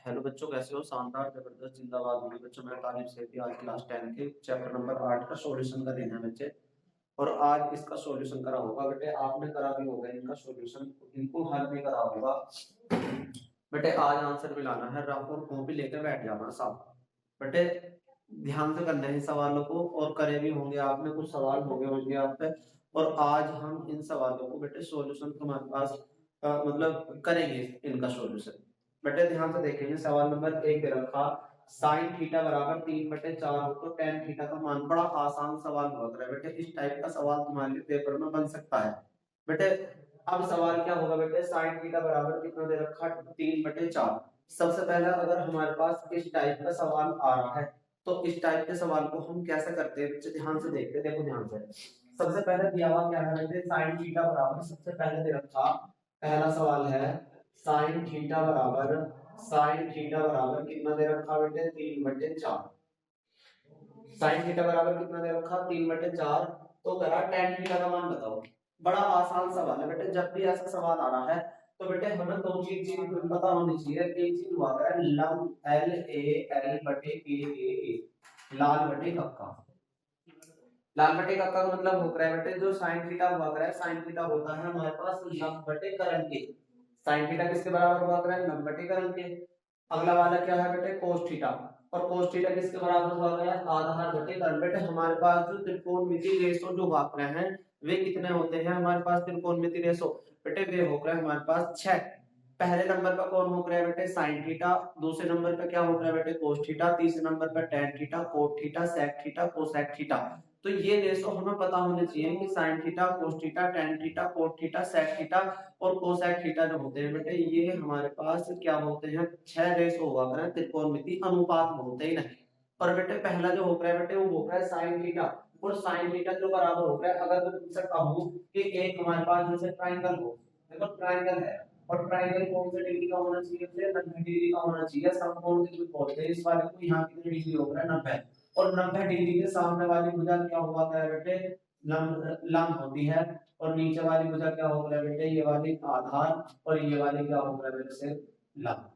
Hello बच्चों, कैसे हो? शानदार, जबरदस्त, जिंदाबाद होगी बच्चों। मैं तालिब सेठी आज क्लास 10 के चैप्टर नंबर 8 का सॉल्यूशन का देना है बच्चे। और आज इसका सॉल्यूशन करा होगा बेटे, आपने करा भी होगा इनका सॉल्यूशन, इनको हल भी करा होगा बेटे। आज आंसर भी लाना है, रफ और कॉपी लेकर बैठ जाना साहब बेटे। ध्यान से करना है इन सवालों को, और करे भी होंगे आपने, कुछ सवाल हो गए होंगे आप पे। और आज हम इन सवालों को बेटे सॉल्यूशन हमारे पास मतलब करेंगे इनका सॉल्यूशन। बेटे ध्यान से देखेंगे, सवाल नंबर 1 पे रखा साइन थीटा बराबर 3/4 हो तो tan थीटा का मान। बड़ा आसान सवाल बहुत रहा है बेटे, इस टाइप का सवाल तुम्हारे लिए पेपर में बन सकता है बेटे। अब सवाल क्या होगा बेटे, साइन थीटा बराबर कितना दे रखा, 3/4। सबसे पहले अगर हमारे पास इस टाइप का सवाल आ रहा है तो इस टाइप के सवाल को हम कैसे करते हैं बच्चे, ध्यान से देखते हैं, देखो ध्यान से। सबसे पहले दिया हुआ क्या है बेटे, साइन थीटा बराबर, सबसे पहले दे रखा पहला सवाल है साइन थीटा बराबर, साइन थीटा बराबर कितना दे रखा बेटे, 3/4। साइन थीटा बराबर कितना दे रखा, 3/4। तो करा tan थीटा का मान बताओ। बड़ा आसान सवाल है बेटे, जब भी ऐसा सवाल आ रहा है तो बेटे हमें दो चीज पता होनी चाहिए। एक चीज हुआ है लंब एल ए एल बटे के ए, लाल बटे कक्का। लाल बटे कक्का का मतलब हो रहा है बेटे, जो साइन थीटा हुआ है, साइन थीटा होता है हमारे पास लंब बटे करण के। साइन थीटा किसके बराबर हुआ है, लंब बटे करण के। अगला वाला क्या है बेटे, कोस थीटा। और कोस थीटा किसके बराबर हुआ है, आधार बटे कर्ण। बेटे हमारे पास जो त्रिकोणमिति रेशो जो भाग रहे हैं वे कितने होते हैं हमारे पास, त्रिकोणमिति रेशो बेटे वे हो रहे हैं हमारे पास 6। पहले नंबर पर कौन हो रहा है बेटे, साइन थीटा। दूसरे नंबर पे क्या हो रहा है बेटे, कोस थीटा। तीसरे नंबर पर tan theta, cot theta, sec theta, cosec theta. तो ये रेशो हमें पता होने चाहिए कि sine theta, cos theta, tan theta, cot theta, sec theta और कोसेक थीटा जो होते हैं बेटे, ये हमारे पास क्या होते हैं, 6 रेशो हुआ करें त्रिकोणमिति अनुपात बोलते ही नहीं। और बेटे पहला जो हो रहा है बेटे, वो हो रहा है साइन थीटा। और साइन थीटा जो बराबर हो रहा है, अगर मैं तुमसे कहूं कि एक हमारे पास जैसे ट्रायंगल हो, देखो ट्रायंगल है और ट्रायंगल कौन से डिग्री का होना चाहिए, 90 डिग्री का होना चाहिए। समकोण त्रिभुज बोलते हैं इस वाले को। यहाँ कितनी डिग्री हो रहा है, 90। और 90 डिग्री के सामने वाली भुजा क्या हुआ है बेटे, लंब होती है। और नीचे वाली भुजा क्या हो रहा है बेटे, ये वाली आधार। और ये वाली क्या हो रहा है बेटे, लंब।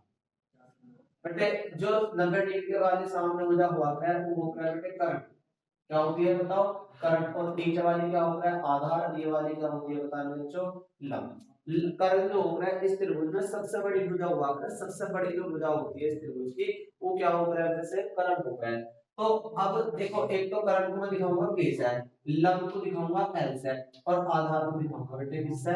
बेटे जो 90 डिग्री वाले सामने भुजा हुआ है वो हो रहा है बेटे कर्ण। क्या होती है बताओ, कर्ण। और नीचे वाली क्या हो रहा है, आधार। ये वाली क्या होती है बता रहे बच्चों, लंब। कर्ण जो हो रहा है इस त्रिभुज में सबसे बड़ी भुजा हुआ है, सबसे बड़ी जो भुजा होती है इस त्रिभुज की, वो क्या हो रहा है जैसे कर्ण हो रहा है। तो अब देखो, एक तो कर्ण को मैं दिखाऊंगा के से, लंब को दिखाऊंगा एल से, और आधार को दिखाऊंगा बेटे किससे,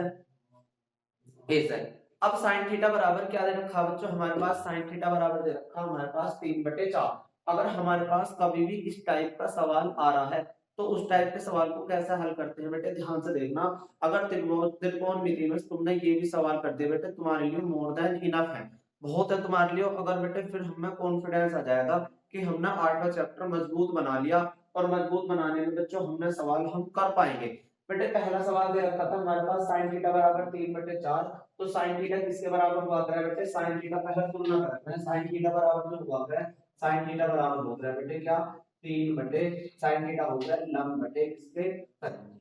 ए से। अब साइन थीटा बराबर क्या दे रखा बच्चों, हमारे पास साइन थीटा बराबर दे रखा हमारे पास 3/4। अगर हमारे पास कभी भी इस टाइप का सवाल आ रहा है तो उस टाइप के सवाल को कैसे हल करते हैं बेटे, ध्यान से देखना। अगर त्रिकोणमिति में तुमने ये भी सवाल कर दिया बेटे, तुम्हारे लिए मोर देन इनफ है, बहुत है तुम्हारे लिए। अगर बेटे फिर हमें कॉन्फिडेंस आ जाएगा कि हमने 8वां चैप्टर मजबूत बना लिया, और मजबूत बनाने में बच्चों हमने सवाल हम कर पाएंगे। बेटे पहला सवाल दे रखा था हमारे पास साइन थीटा बराबर 3/4। तो साइन थीटा किसके बराबर हुआ है बेटे, साइन थीटा पहले तुलना करते हैं। साइन थीटा बराबर जो हुआ है, साइन थीटा बराबर होता है बेटे क्या, 3 बटे साइन थीटा होता है लंब बटे किसके कर्ण।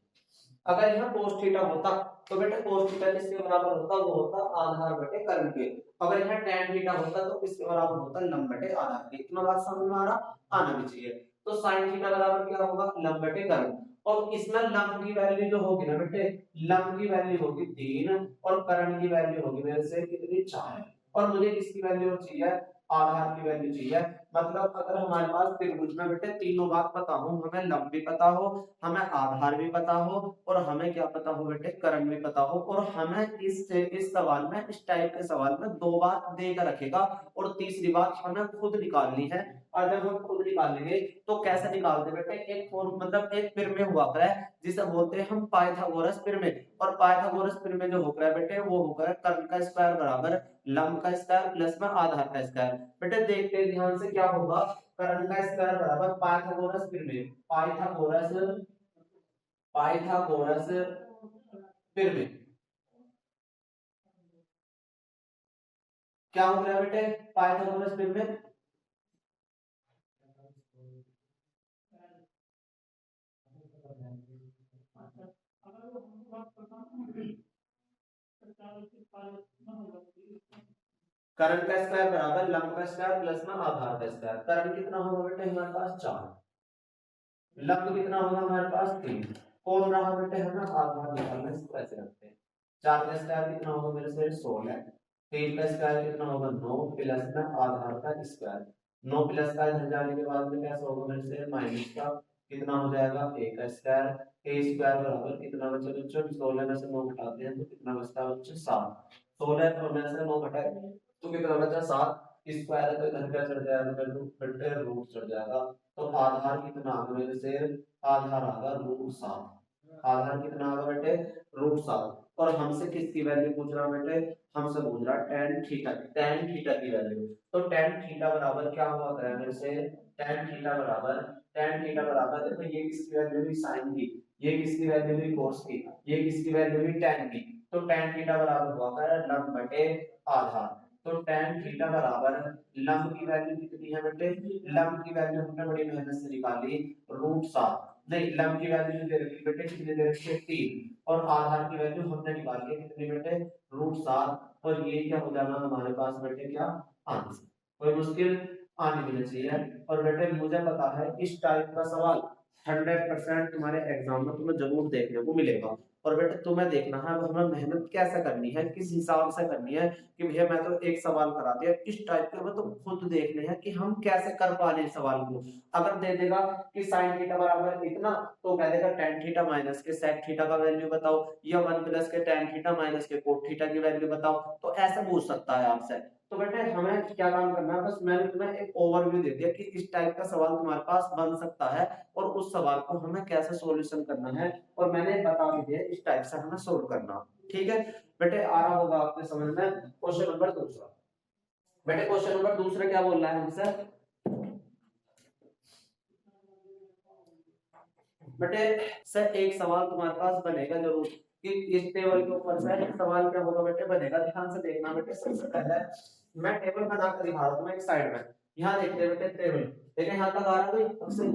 अगर यहाँ cos थीटा होता तो बेटे cos थीटा किसके बराबर होता, वो होता आधार बटे कर्ण के। अगर यहाँ tan थीटा होता तो किसके बराबर होता, लंब बटे आधार के। इतना बात समझ में आ रहा, आना भी चाहिए। तो sin थीटा बराबर क्या होगा, लंब बटे कर्ण। और इसमें लंब की वैल्यू जो होगी ना बेटे, लंब की वैल्यू होगी 3 और कर्ण की वैल्यू होगी मेरे से कितनी, 4। और मुझे किसकी वैल्यू चाहिए, आधार की वैल्यू चाहिए। मतलब अगर हमारे पास त्रिभुज में बेटे तीनों बात पता हो, हमें लंब भी पता हो, हमें आधार भी पता हो, और हमें क्या पता हो बेटे, कर्ण भी पता हो, और हमें इस सवाल में, इस टाइप के सवाल में 2 बात देकर रखेगा, और तीसरी बात हमें खुद निकालनी है। और जब हम खुद निकालेंगे तो कैसे निकालते बेटे, एक फॉर्म मतलब एक प्रमेय हुआ है जिसे बोलते हैं हम पाइथागोरस प्रमेय। और पाइथागोरस प्रमेय जो होकर है बेटे, वो होकर है कर्ण का स्क्वायर बराबर लंब का स्क्वायर प्लस में आधार का स्क्वायर। बेटे देखते हैं ध्यान से क्या होगा, कर्ण का स्क्वायर बराबर पाइथागोरस प्रमेय, पाइथागोरस पाइथागोरस प्रमेय। क्या हो गया बेटे, पाइथागोरस प्रमेय। करण का स्क्वायर बराबर लंब का स्क्वायर प्लस में आधार का स्क्वायर। करण कितना होगा बेटे हमारे पास 4, लंब कितना होगा हमारे पास 3, कौन रहा बेटे हमें आधार निकालना, इसको ऐसे रखते हैं। 4 का स्क्वायर कितना होगा मेरे से 16, 3 का स्क्वायर कितना होगा 9 प्लस में आधार का स्क्वायर। 9 प्लस का इधर जाने के बाद में कैसा होगा मेरे से माइनस का कितना हो जाएगा a का स्क्वायर। a स्क्वायर बराबर कितना बचा बच्चों 16 में से 9 घटाते हैं तो कितना बचता है बच्चों 7। 16 और में से 9 घटाए तो कितना बचा 7। स्क्वायर है तो इधर क्या चढ़ जाएगा बेटे रूट चढ़ जाएगा। तो आधार कितना आ गया मेरे से, आधार आ गया √7। आधार कितना आ गया बेटे √7। और हमसे किसकी वैल्यू पूछ रहा बेटे, हमसे पूछ रहा tan थीटा, tan थीटा की वैल्यू। तो tan थीटा बराबर क्या हुआ करें मेरे से, tan थीटा बराबर देखो ये किसकी वैल्यू हुई sin की, ये किसकी वैल्यू हुई cos की, ये किसकी वैल्यू हुई tan की। तो tan थीटा बराबर हुआ करे लंब बटे आधार। तो tan थीटा बराबर लंब की वैल्यू कितनी है बेटे, लंब की वैल्यू हमने बड़ी मेहनत से निकाली √7। नहीं लंब की वैल्यू जो दे रखी बेटे कितनी दे रखी है 3 और आधार की वैल्यू हमने निकाली है कितनी बेटे √7। और ये क्या हो जाना हमारे पास बेटे क्या आंसर, कोई मुश्किल आने भी नहीं चाहिए। और बेटे मुझे पता है इस टाइप का सवाल 100% तुम्हारे एग्जाम में तुम्हें जरूर देखने को मिलेगा। और बेटे तुम्हें देखना है हमें मेहनत कैसे करनी है, किस हिसाब से करनी है कि भैया मैं तो एक सवाल करा दिया, किस टाइप के हमें तो खुद देखने हैं कि हम कैसे कर पा रहे हैं सवाल को। अगर दे देगा कि sin थीटा बराबर इतना तो कह देगा tan थीटा माइनस के sec थीटा का वैल्यू बताओ, या 1 प्लस के tan थीटा माइनस के cot थीटा की वैल्यू बताओ, तो ऐसे पूछ सकता है आपसे। तो बेटे हमें क्या काम करना है, बस मैंने तुम्हें एक ओवरव्यू दे दिया कि इस टाइप का सवाल तुम्हारे पास बन सकता है और उस सवाल को हमें कैसे सॉल्यूशन करना है, और मैंने बता भी दिया इस टाइप से हमें सोल्व करना। ठीक है बेटे, आ रहा होगा आपके समझ में। क्वेश्चन नंबर दूसरा बेटे, क्वेश्चन नंबर दूसरा क्या बोल रहा है हमसे बेटे, सर एक सवाल तुम्हारे पास बनेगा जरूर कि इस टेबल के ऊपर से एक सवाल क्या होगा बेटे बनेगा, ध्यान से देखना बेटे। सबसे पहले मैं टेबल बना कर दिखा रहा हूं एक साइड में, यहाँ देखते बेटे टेबल, देखिए यहाँ तक आ रहा है अब से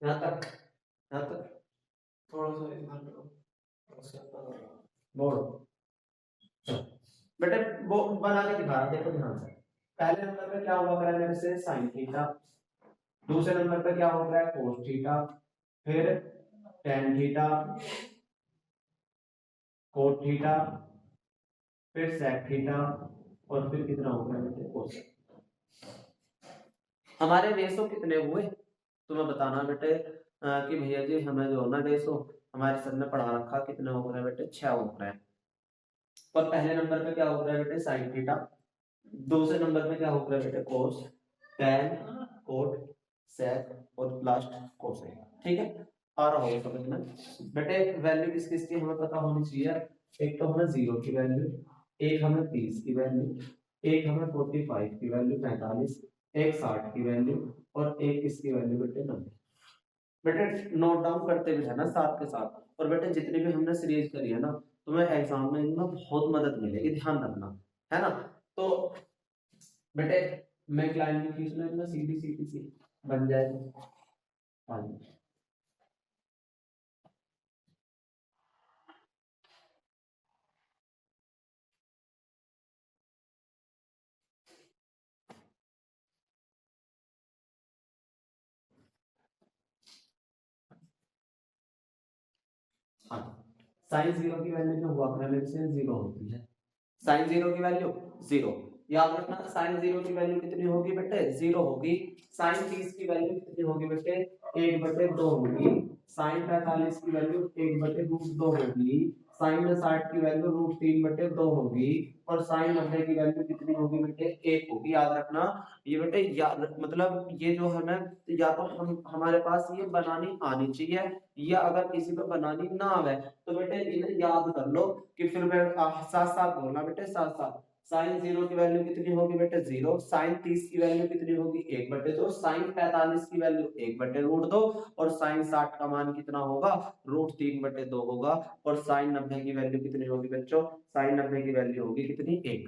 यहाँ तक, यहाँ तक थोड़ा सा इधर बोलो बेटे, वो बना के दिखा रहा देखो ध्यान से। पहले नंबर पे क्या हुआ करा मेरे से sin थीटा, दूसरे नंबर पे क्या हो रहा है cos थीटा, फिर tan थीटा, cot थीटा, फिर sec थीटा, और फिर कितना हो गया बेटे cos। हमारे रेशो कितने हुए तुम्हें बताना बेटे कि भैया जी हमें जो ना रेशो हमारे सर ने पढ़ा रखा कितने हो रहे हैं बेटे 6 हो रहे हैं। और पहले नंबर पे क्या हो रहा है बेटे sin थीटा, दूसरे नंबर पे क्या हो रहा है बेटे cos, tan, cot, sec और लास्ट cosec। ठीक है आ रहा होगा समझ में बेटे। वैल्यू किस किस की हमें पता होनी चाहिए, एक तो हमें 0 की वैल्यू, एक हमें 30 की वैल्यू, एक हमें 45 की वैल्यू 45, एक 60 की वैल्यू, और एक किसकी वैल्यू बेटे 90। बेटे नोट डाउन करते भी है ना साथ के साथ। और बेटे जितनी भी हमने सीरीज करी है ना तुम्हें एग्जाम में इनमें बहुत मदद मिलेगी, ध्यान रखना है ना। तो बेटे मैं एक लाइन भी खींच लूं इतना सीधी सीधी सी बन जाए तो हाँ जी। हाँ साइन 0 की वैल्यू जो हुआ करने से 0 होती है, साइन 0 की वैल्यू 0 याद रखना। साइन 0 की वैल्यू कितनी होगी बेटे 0 होगी। साइन 30 की वैल्यू कितनी होगी बेटे 1/2 होगी। साइन 45 की वैल्यू 1/√2 होगी। साइन 60 की वैल्यू √3/2 होगी। और साइन 90 की वैल्यू कितनी होगी बेटे 1 होगी। याद रखना ये बेटे मतलब ये जो है ना, या तो हम हमारे पास ये बनानी आनी चाहिए, या अगर किसी को बनानी ना आवे तो बेटे इन्हें याद कर लो कि फिर मैं साथ साथ बोलना बेटे साथ साथ। साइन 0 की वैल्यू कितनी होगी बेटे 0, साइन 30 की वैल्यू कितनी होगी 1/2, साइन 45 की वैल्यू 1/√2, और साइन 60 का मान कितना होगा √3/2 होगा। और साइन 90 की वैल्यू कितनी होगी बच्चों, साइन 90 की वैल्यू होगी कितनी 1।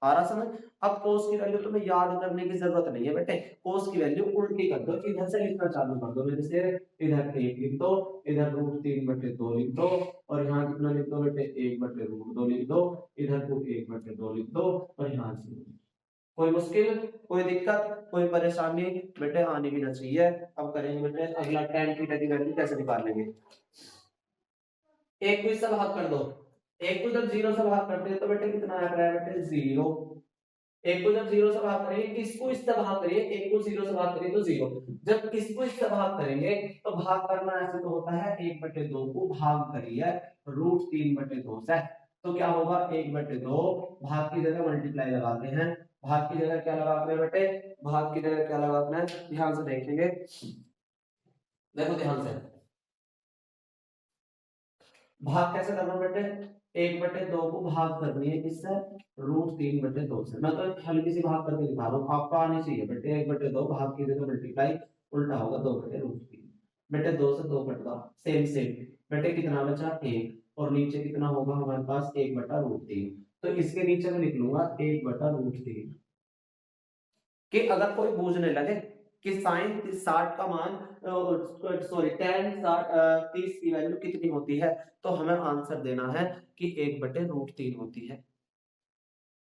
आ रहा समझ। अब cos की वैल्यू तुम्हें याद करने की जरूरत नहीं है बेटे, cos की वैल्यू उल्टी कर दो, इधर से लिखना चालू कर दो मेरे से, इधर 1 लिख दो, इधर √3/2 लिख दो, और यहाँ कितना लिख दो बेटे 1/√2 लिख दो, इधर को 1/2 लिख दो, और यहाँ से कोई मुश्किल, कोई दिक्कत, कोई परेशानी बेटे आनी भी ना चाहिए। अब करेंगे बेटे अगला tan थीटा की वैल्यू कैसे निकालेंगे। एक को इससे भाग कर दो, एक को जब 0 से भाग करते हैं तो बेटे कितना आ रहा है बेटे 0, एक को जब 0 से भाग करेंगे, किसको इससे भाग करिए, एक को 0 से भाग करिए तो 0, जब किसको इससे भाग करेंगे तो भाग करना ऐसे तो होता है 1/2 को भाग करिए √3/2 से, तो क्या होगा 1/2, भाग की जगह मल्टीप्लाई लगाते हैं, भाग की जगह क्या लगाते हैं बेटे, भाग की जगह क्या लगाना है, ध्यान से देखेंगे, देखो ध्यान से, भाग कैसे करना बेटे, 1/2 को भाग करनी है किससे, √3/2 से। मैं तो हल्की सी भाग करके दिखा रहा हूँ, आपका आनी चाहिए बेटे, 1/2 भाग की जगह मल्टीप्लाई उल्टा होगा 2/√3, बेटे 2 से 2 कट गया, सेम सेम, बेटे कितना बचा 1, और नीचे कितना होगा हमारे पास 1/√3, तो इसके नीचे मैं लिख लूंगा 1/√3, कि अगर कोई पूछने लगे कि साइन 60 का मान, सॉरी tan 30 की वैल्यू कितनी होती है, तो हमें आंसर देना है कि 1/√3 होती है।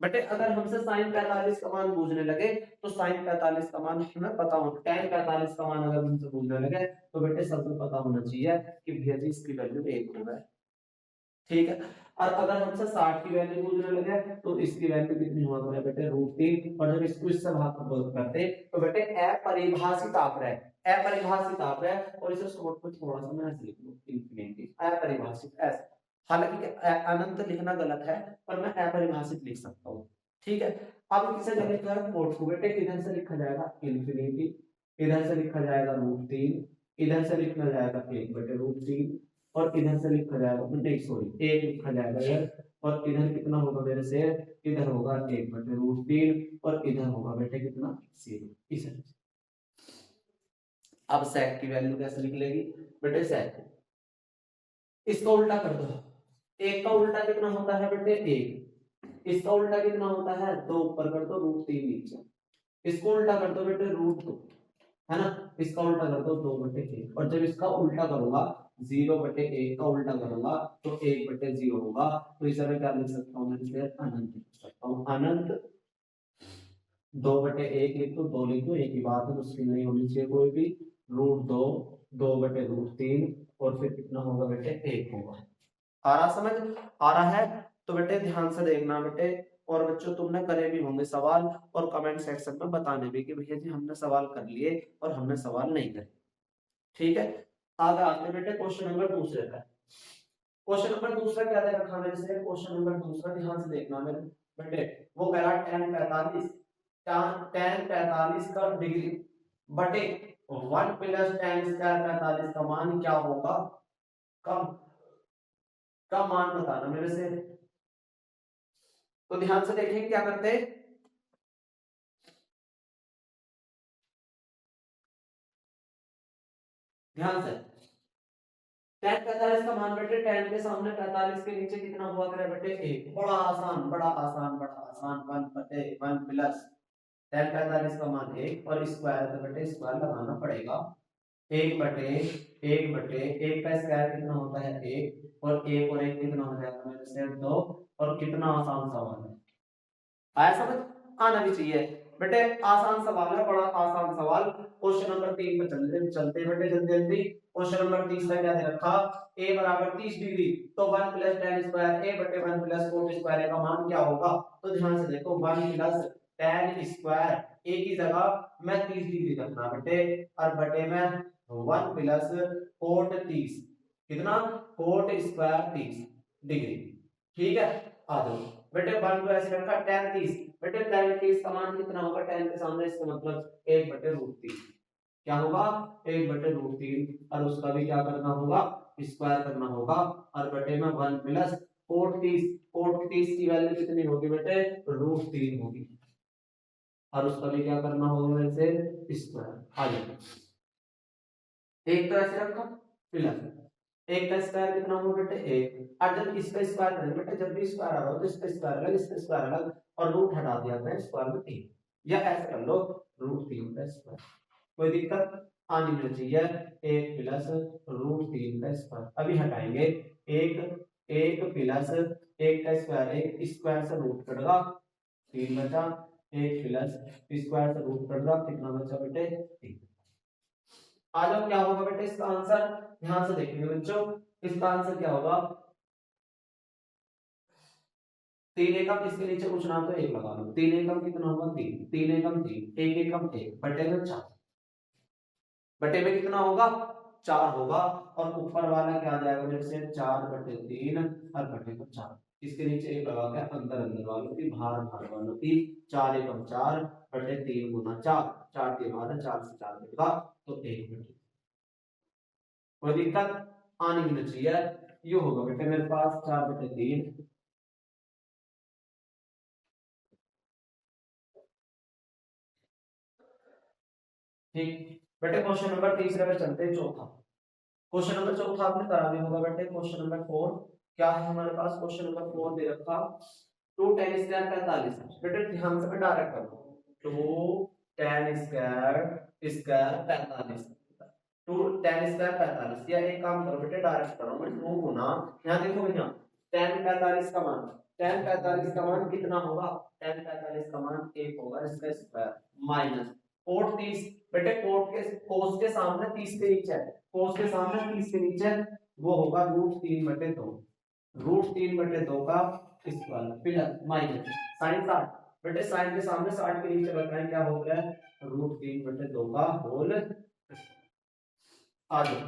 बेटे अगर हमसे साइन 45 का मान पूछने लगे तो साइन 45 का मान हमें पता हो, tan 45 का मान अगर हमसे पूछने लगे तो बेटे सबको पता होना चाहिए कि भैया जी इसकी वैल्यू 1 होगा, ठीक है। और अगर हमसे 60 की वैल्यू पूछने लगे तो इसकी वैल्यू कितनी हुआ करे बेटे √3, और जब इसको इससे भाग करते तो बेटे अपरिभाषित आंकड़ा है, अपरिभाषित आंकड़ा है, और इसे शॉर्ट में थोड़ा सा मैं ऐसे लिख लूं इंफिनिटी, अपरिभाषित ऐसे, हालांकि अनंत लिखना गलत है पर मैं अपरिभाषित लिख सकता हूँ, ठीक है। अब किसे जब लिखा है कोट को बेटे इधर से लिखा जाएगा इंफिनिटी, इधर से लिखा जाएगा √3, इधर से लिखा जाएगा 1/√3, और इधर से लिखा जाएगा नहीं सॉरी 1 लिखा जाएगा इधर, और इधर कितना होगा मेरे से, इधर होगा 1/√3, और इधर होगा बेटे कितना 0, इस अब sec की वैल्यू कैसे निकलेगी बेटे, sec इसका उल्टा कर दो, एक का उल्टा कितना होता है बेटे 1, इसका उल्टा कितना होता है 2, ऊपर कर दो √3 नीचे, इसको उल्टा कर दो बेटे √2, है ना, इसका उल्टा कर दो 2/1, और जब इसका उल्टा करूंगा 0/1 का उल्टा करूंगा तो 1/0 होगा, तो इसे मैं क्या लिख सकता हूँ, मैं इसे अनंत लिख सकता हूँ, अनंत 2/1 लिख दो, 2 लिख दो, एक ही बात है, मुश्किल नहीं होनी चाहिए कोई भी, √2, 2/√3, और फिर कितना होगा बेटे 1 होगा। आ रहा समझ, आ रहा है, तो बेटे ध्यान से देखना बेटे, और बच्चों तुमने करे भी होंगे सवाल, और कमेंट सेक्शन में बताने भी कि भैया जी हमने सवाल कर लिए और हमने सवाल नहीं करे, ठीक है। आगे आते बेटे क्वेश्चन नंबर दूसरे का, क्वेश्चन नंबर दूसरा क्या दे रखा मेरे से, क्वेश्चन नंबर दूसरा ध्यान से देखना मेरे बेटे, वो कह रहा tan 45, tan 45 का डिग्री बटे 1 प्लस tan स्क्वायर 45 का मान क्या होगा, कब का मान बताना मेरे से, तो ध्यान से देखें क्या करते हैं, ध्यान से, tan 45 का मान बेटे tan के सामने 45 के नीचे कितना हुआ करे बेटे 1, बड़ा आसान बड़ा आसान बड़ा आसान, 1/1 प्लस tan 45 का मान 1, और स्क्वायर तो बेटे स्क्वायर लगाना पड़ेगा, 1/1 का स्क्वायर कितना होता है 1, और 1 और 1 कितना हो जाएगा मेरे से 2, और कितना आसान सवाल है, आया समझ, आना भी चाहिए बेटे, आसान सवाल है, बड़ा आसान सवाल। क्वेश्चन नंबर 3 पे चलते चलते बेटे जल्दी जल्दी, क्वेश्चन नंबर 30 का क्या दे रखा, a बराबर 30 डिग्री, तो 1 प्लस tan स्क्वायर a बटे 1 प्लस cot स्क्वायर का मान क्या होगा, तो ध्यान से देखो 1 प्लस tan स्क्वायर a की जगह मैं 30 डिग्री रखना बेटे, और बटे में 1 प्लस cot 30, कितना cot स्क्वायर 30 डिग्री, ठीक है। आ जाओ बेटे 1 को ऐसे रखा tan 30, बेटे tan 30 का मान कितना होगा, tan के सामने इसका मतलब 1/√3, क्या होगा 1/√3, और उसका भी क्या करना होगा स्क्वायर करना होगा, और बटे में 1 प्लस cot 30, cot 30 की वैल्यू कितनी होगी बेटे √3 होगी, और उसका भी क्या करना होगा वैसे स्क्वायर, आ जाएगा, एक तो ऐसे रखा प्लस एक का स्क्वायर कितना होगा बेटे 1, और जब इसका स्क्वायर करेंगे बेटे, जब भी स्क्वायर आ रहा हो तो इसका स्क्वायर अलग इसका स्क्वायर अलग, और रूट हटा दिया मैंने स्क्वायर में 3, या ऐसे कर लो √3 का स्क्वायर। कोई दिक्कत आनी नहीं चाहिए। 1 प्लस √3 का स्क्वायर, अभी हटाएंगे। एक एक प्लस 1 का स्क्वायर, 1 स्क्वायर से रूट कटेगा 3 बचा, 1 प्लस स्क्वायर से रूट कटेगा कितना बचा बेटे 3। आ जाओ क्या होगा बेटे इसका आंसर, ध्यान से देखेंगे बच्चों। इसका आंसर क्या होगा, 3 एकम इसके नीचे कुछ नाम तो 1 लगा लो। 3 एकम कितना होगा 3, 3 एकम 3, 1 एकम 1 बटे में 4, बटे में कितना होगा 4 होगा। और ऊपर वाला क्या आ जाएगा मेरे से 4/3 और बटे में 4, इसके नीचे 1 लगा के अंदर अंदर वालों की बाहर बाहर वालों की 4 एकम 4 बटे 3 गुना 4, 4 के बाद 4 से 4 कटेगा तो 1 बटे। कोई दिक्कत आनी भी नहीं चाहिए। ये होगा बेटे मेरे पास 4/3। ठीक बेटे, क्वेश्चन नंबर तीसरे पे चलते हैं, चौथा। क्वेश्चन नंबर चौथा आपने करा भी होगा बेटे। क्वेश्चन नंबर 4 क्या है हमारे पास, क्वेश्चन नंबर 4 दे रखा 2 tan स्क्वायर 45। बेटे ध्यान से डायरेक्ट करो, 2 tan square square 45, 2 tan square 45, या एक काम करो बेटे डायरेक्ट करो, मैं 2 गुना, यहां देखो भैया tan 45 का मान, tan 45 का मान कितना होगा, tan 45 का मान 1 होगा, इसका स्क्वायर माइनस कोट 30। बेटे कोट के कोस के सामने 30 के नीचे है, कोस के सामने 30 के नीचे वो होगा √3/2, √3/2 का स्क्वायर प्लस माइनस sin 60। बेटे sin के सामने 60 के नीचे बताएं क्या हो गया, √3/2 का होल। आ जाओ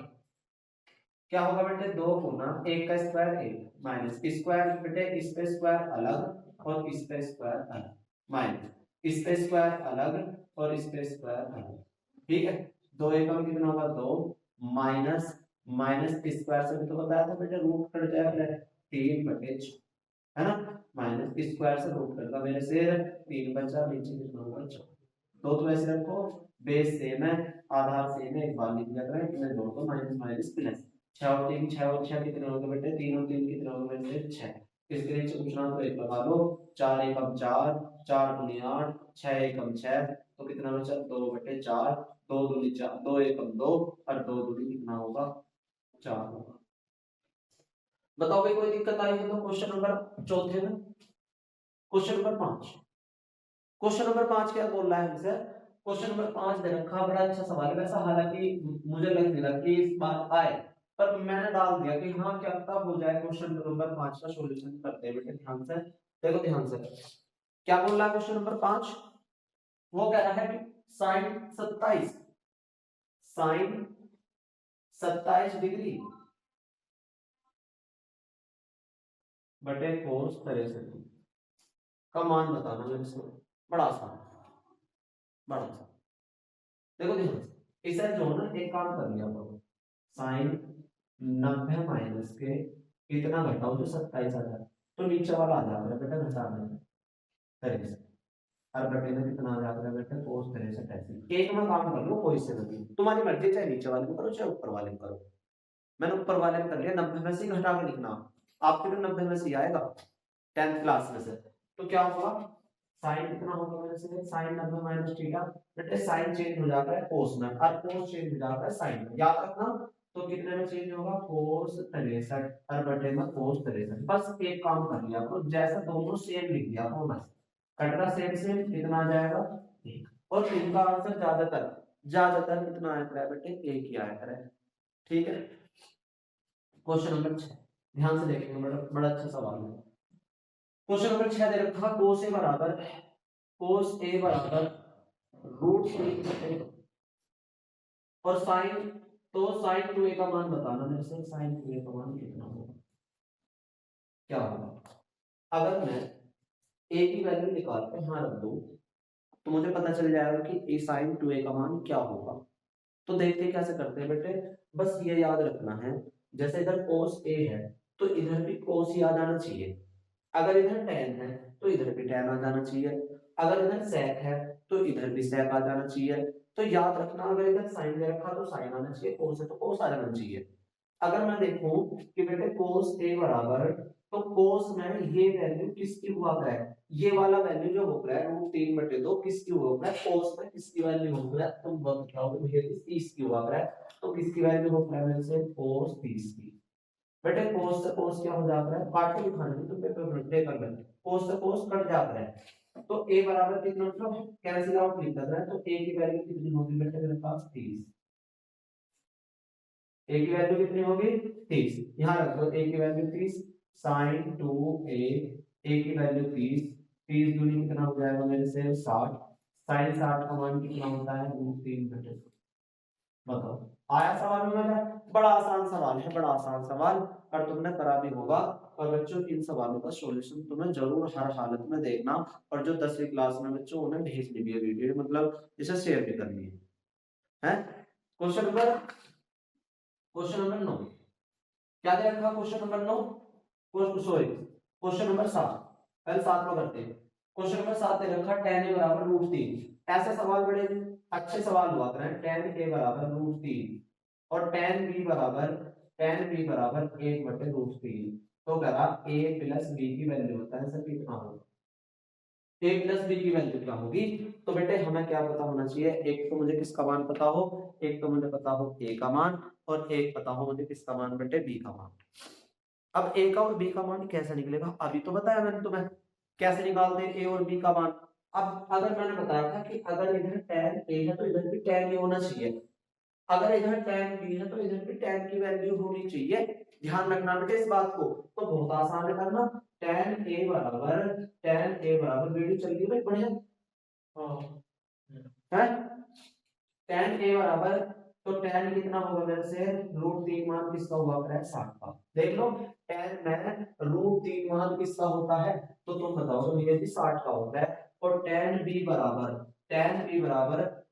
क्या होगा बेटे 2 गुना 1 का स्क्वायर 1 माइनस स्क्वायर, बेटे इसका स्क्वायर अलग और इसका स्क्वायर अलग, माइनस इसका स्क्वायर अलग और इसका स्क्वायर अलग। ठीक है, 2 एकम कितना होगा 2 माइनस माइनस स्क्वायर से भी तो बताया था बेटे रूट कट जाएगा 3/6, है ना, माइनस स्क्वायर से रूट कटेगा मेरे से 3 बचा, नीचे कितना होगा 4। तो ऐसे रखो, बेस सेम है, आधार सेम है, एक बार लिख दिया करें, इन्हें जोड़ दो माइनस माइनस प्लस 6 और 3 6 और 6 कितने हो गए बेटे 3 और 3 कितने हो गए मेरे 6। इसके नीचे पूछना तो 1 लगा लो, 4 एकम 4, 4 दूनी 8, 6 एकम 6, तो कितना बचा 2/4, 2 दूनी 4, 2 एकम 2 और 2 दूनी कितना होगा 4 होगा। बताओ भाई कोई दिक्कत आई है तो क्वेश्चन नंबर चौथे में। क्वेश्चन नंबर 5, क्वेश्चन नंबर 5 क्या बोल रहा है हमसे, क्वेश्चन नंबर 5 दे रखा, बड़ा अच्छा सवाल है वैसा, हालांकि मुझे लग नहीं रहा कि इस बार आए, पर मैंने डाल दिया कि हाँ क्या पता हो जाए। क्वेश्चन नंबर 5 का सॉल्यूशन करते हैं बेटे, ध्यान से देखो, ध्यान से क्या बोल रहा है क्वेश्चन नंबर 5। वो कह रहा है कि sin 27 डिग्री बटे cos 63 का मान बताना मेरे से, बड़ा आसान, बड़ा आसान। देखो ध्यान से इसे जो ना एक काम कर लिया करो, साइन 90 माइनस के इतना घटाओ जो 27 आ जाए, तो नीचे वाला आ जाता है बेटा घटा देना 63, और बटे में कितना आ जाता है बेटा cos 63 ऐसे। एक में काम कर लो, कोई से नहीं, तुम्हारी मर्जी, चाहे नीचे वाले में करो चाहे ऊपर वाले में करो। मैंने ऊपर वाले में कर लिया, 90 में से ही घटा के लिखना, आपके भी 90 में से ही आएगा 10th क्लास में से। तो क्या होगा साइन कितना होगा मेरे से, साइन 90 माइनस थीटा, बेटे साइन चेंज हो जाता है कोस में और कोस चेंज हो जाता है साइन में, याद रखना। तो कितने में चेंज होगा cos 63 और बटे में cos 63। बस एक काम कर लिया तो जैसा दोनों सेम लिख दिया तो बस कटरा सेम सेम कितना आ जाएगा 1, और इनका आंसर ज्यादातर कितना आया है बेटे 1 ही आया है। ठीक है, क्वेश्चन नंबर 6 ध्यान से देखेंगे, बड़ा अच्छा सवाल है। क्वेश्चन नंबर 6 दे रखा cos a बराबर √3 और साइन, तो साइन 2a का मान बताना मेरे से, साइन 2a का मान कितना होगा, क्या होगा। अगर मैं a की वैल्यू निकाल कर यहां रख दूं तो मुझे पता चल जाएगा कि a साइन 2a का मान क्या होगा। तो देखते हैं कैसे करते हैं बेटे, बस ये याद रखना है, जैसे इधर cos a है तो इधर भी cos ही आ जाना चाहिए, अगर इधर tan है तो इधर भी tan आ जाना चाहिए, अगर इधर sec है तो इधर भी sec आ जाना चाहिए। तो याद रखना अगर इधर sin दे रखा तो sin आना चाहिए, cos है तो cos आ जाना चाहिए। अगर मैं देखूं कि बेटे cos a बराबर तो कोस में ये वैल्यू किसकी हुआ करे, ये वाला वैल्यू जो हो रहा है √3/2 किसकी हुआ करे, कोस में किसकी वैल्यू हो रहा है, तुम बताओ मुझे, 30 की हुआ करे, तो किसकी वैल्यू हो रहा है मेरे से, कोस 30 की। बेटे कोस से कोस क्या हो जाता है, काट के दिखाना तो पेपर पे कर लेते, कोस से कोस कट जाता है, तो a बराबर कितना, मतलब कैंसिल आउट लिख देना है, तो a की वैल्यू कितनी होगी बेटे मेरे पास 30, a की वैल्यू कितनी होगी 30, यहां रख दो a की वैल्यू 30, sin 2a, a की वैल्यू 30, 30 दूनी कितना हो जाएगा मेरे से 60, sin 60 का मान कितना होता है √3/2। बताओ आया सवाल में मजा, बड़ा आसान सवाल है, बड़ा आसान सवाल, और तुमने करा भी होगा। और बच्चों इन सवालों का सॉल्यूशन तुम्हें जरूर हर हालत में देखना, और जो 10वीं क्लास में बच्चों उन्हें भेजनी भी है वीडियो, मतलब इसे शेयर भी करनी है। क्वेश्चन नंबर 9 क्या दे रखा, क्वेश्चन नंबर 9, क्वेश्चन नंबर 7, पहले 7 को करते हैं। क्वेश्चन नंबर 7 दे रखा tan a बराबर √3, ऐसे सवाल बड़े अच्छे सवाल हुआ करें, tan a बराबर √3 और tan b बराबर 1/√3, तो कह रहा a प्लस b की वैल्यू होता है सर कितना होगा, a प्लस b की वैल्यू क्या होगी, तो बेटे हमें क्या पता होना चाहिए, एक तो मुझे किसका मान पता हो, एक तो मुझे पता हो a का मान, और एक पता हो मुझे किसका मान बेटे b का मान। अब a का और b का मान कैसे निकलेगा, अभी तो बताया मैंने तुम्हें कैसे निकालते हैं a और b का मान। अब अगर मैंने बताया था कि अगर इधर tan a है तो इधर भी tan a होना चाहिए, अगर इधर tan b है तो इधर भी tan की वैल्यू होनी चाहिए, ध्यान रखना बेटे इस बात को, तो बहुत आसान है करना, tan a बराबर वीडियो चल रही है भाई बढ़िया, हाँ है tan a बराबर, तो tan कितना होगा मेरे से √3 मान किसका हुआ है 60 का, देख लो tan में √3 मान किसका होता है, तो तुम बताओ तो ये भी 60 का होता है, और tan b बराबर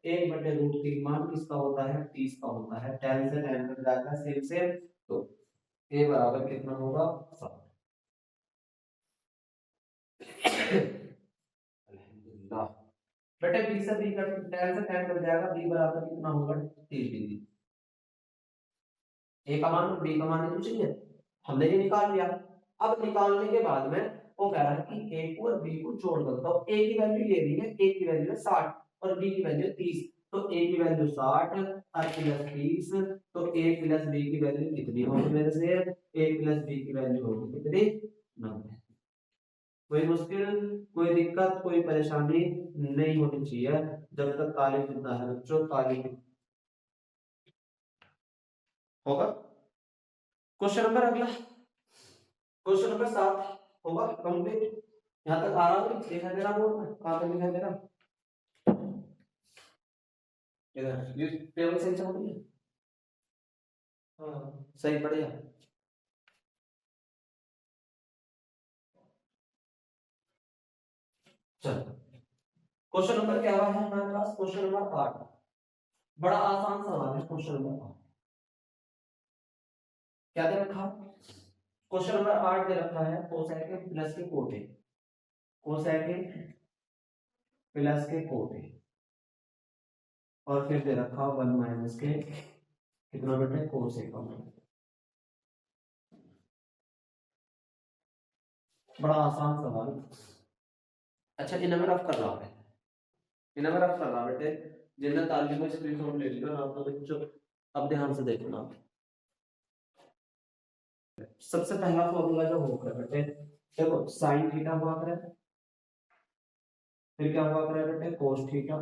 1/√3 मान किसका होता है 30 का होता है, tan से tan कट जाता है सेम सेम, तो a बराबर कितना होगा 60। अल्हम्दुलिल्लाह बेटे b से b कट, tan से tan कट जाएगा, b बराबर कितना होगा 30 डिग्री, a का मान और b का मान तो चाहिए, हमने ये निकाल लिया। अब निकालने के बाद में वो कह रहा है कि a को और b को जोड़ दो, तो a की वैल्यू ये नहीं है, a की वैल्यू है 60 और b की वैल्यू 30, तो a की वैल्यू 60 और प्लस 30, तो a प्लस b की वैल्यू कितनी होगी मेरे से, a प्लस b की वैल्यू होगी कितनी 90। कोई मुश्किल, कोई दिक्कत, कोई परेशानी नहीं होनी चाहिए जब तक तालिब जिंदा है बच्चों, तालिब होगा। क्वेश्चन नंबर अगला, क्वेश्चन नंबर 7 होगा कंप्लीट, यहाँ तक आ रहा है, दिखाई दे रहा बोर्ड में, कहाँ पे दिखाई दे रहा, इधर ये टेबल सही चल रही है, हाँ सही बढ़िया। चलो क्वेश्चन नंबर क्या है हमारे पास, क्वेश्चन नंबर 8, बड़ा आसान सवाल है क्वेश्चन नंबर 8, क्या दे रखा, क्वेश्चन नंबर 8 दे रखा है कोसेकेंड प्लस के कोटे, कोसेकेंड प्लस के कोटे, और फिर दे रखा 1 माइनस के कितना बेटे कोसेक, बड़ा आसान सवाल। अच्छा इन्हें मैं रफ कर रहा है, इन्हें मैं रफ कर रहा बेटे, जिन्हें तालिब में स्क्रीनशॉट ले लिया आप लोग बच्चों, अब ध्यान से देखना। सबसे पहला फॉर्मूला जो होगा बेटे, देखो साइन थीटा हुआ करे, फिर क्या हुआ करे बेटे कोस थीटा,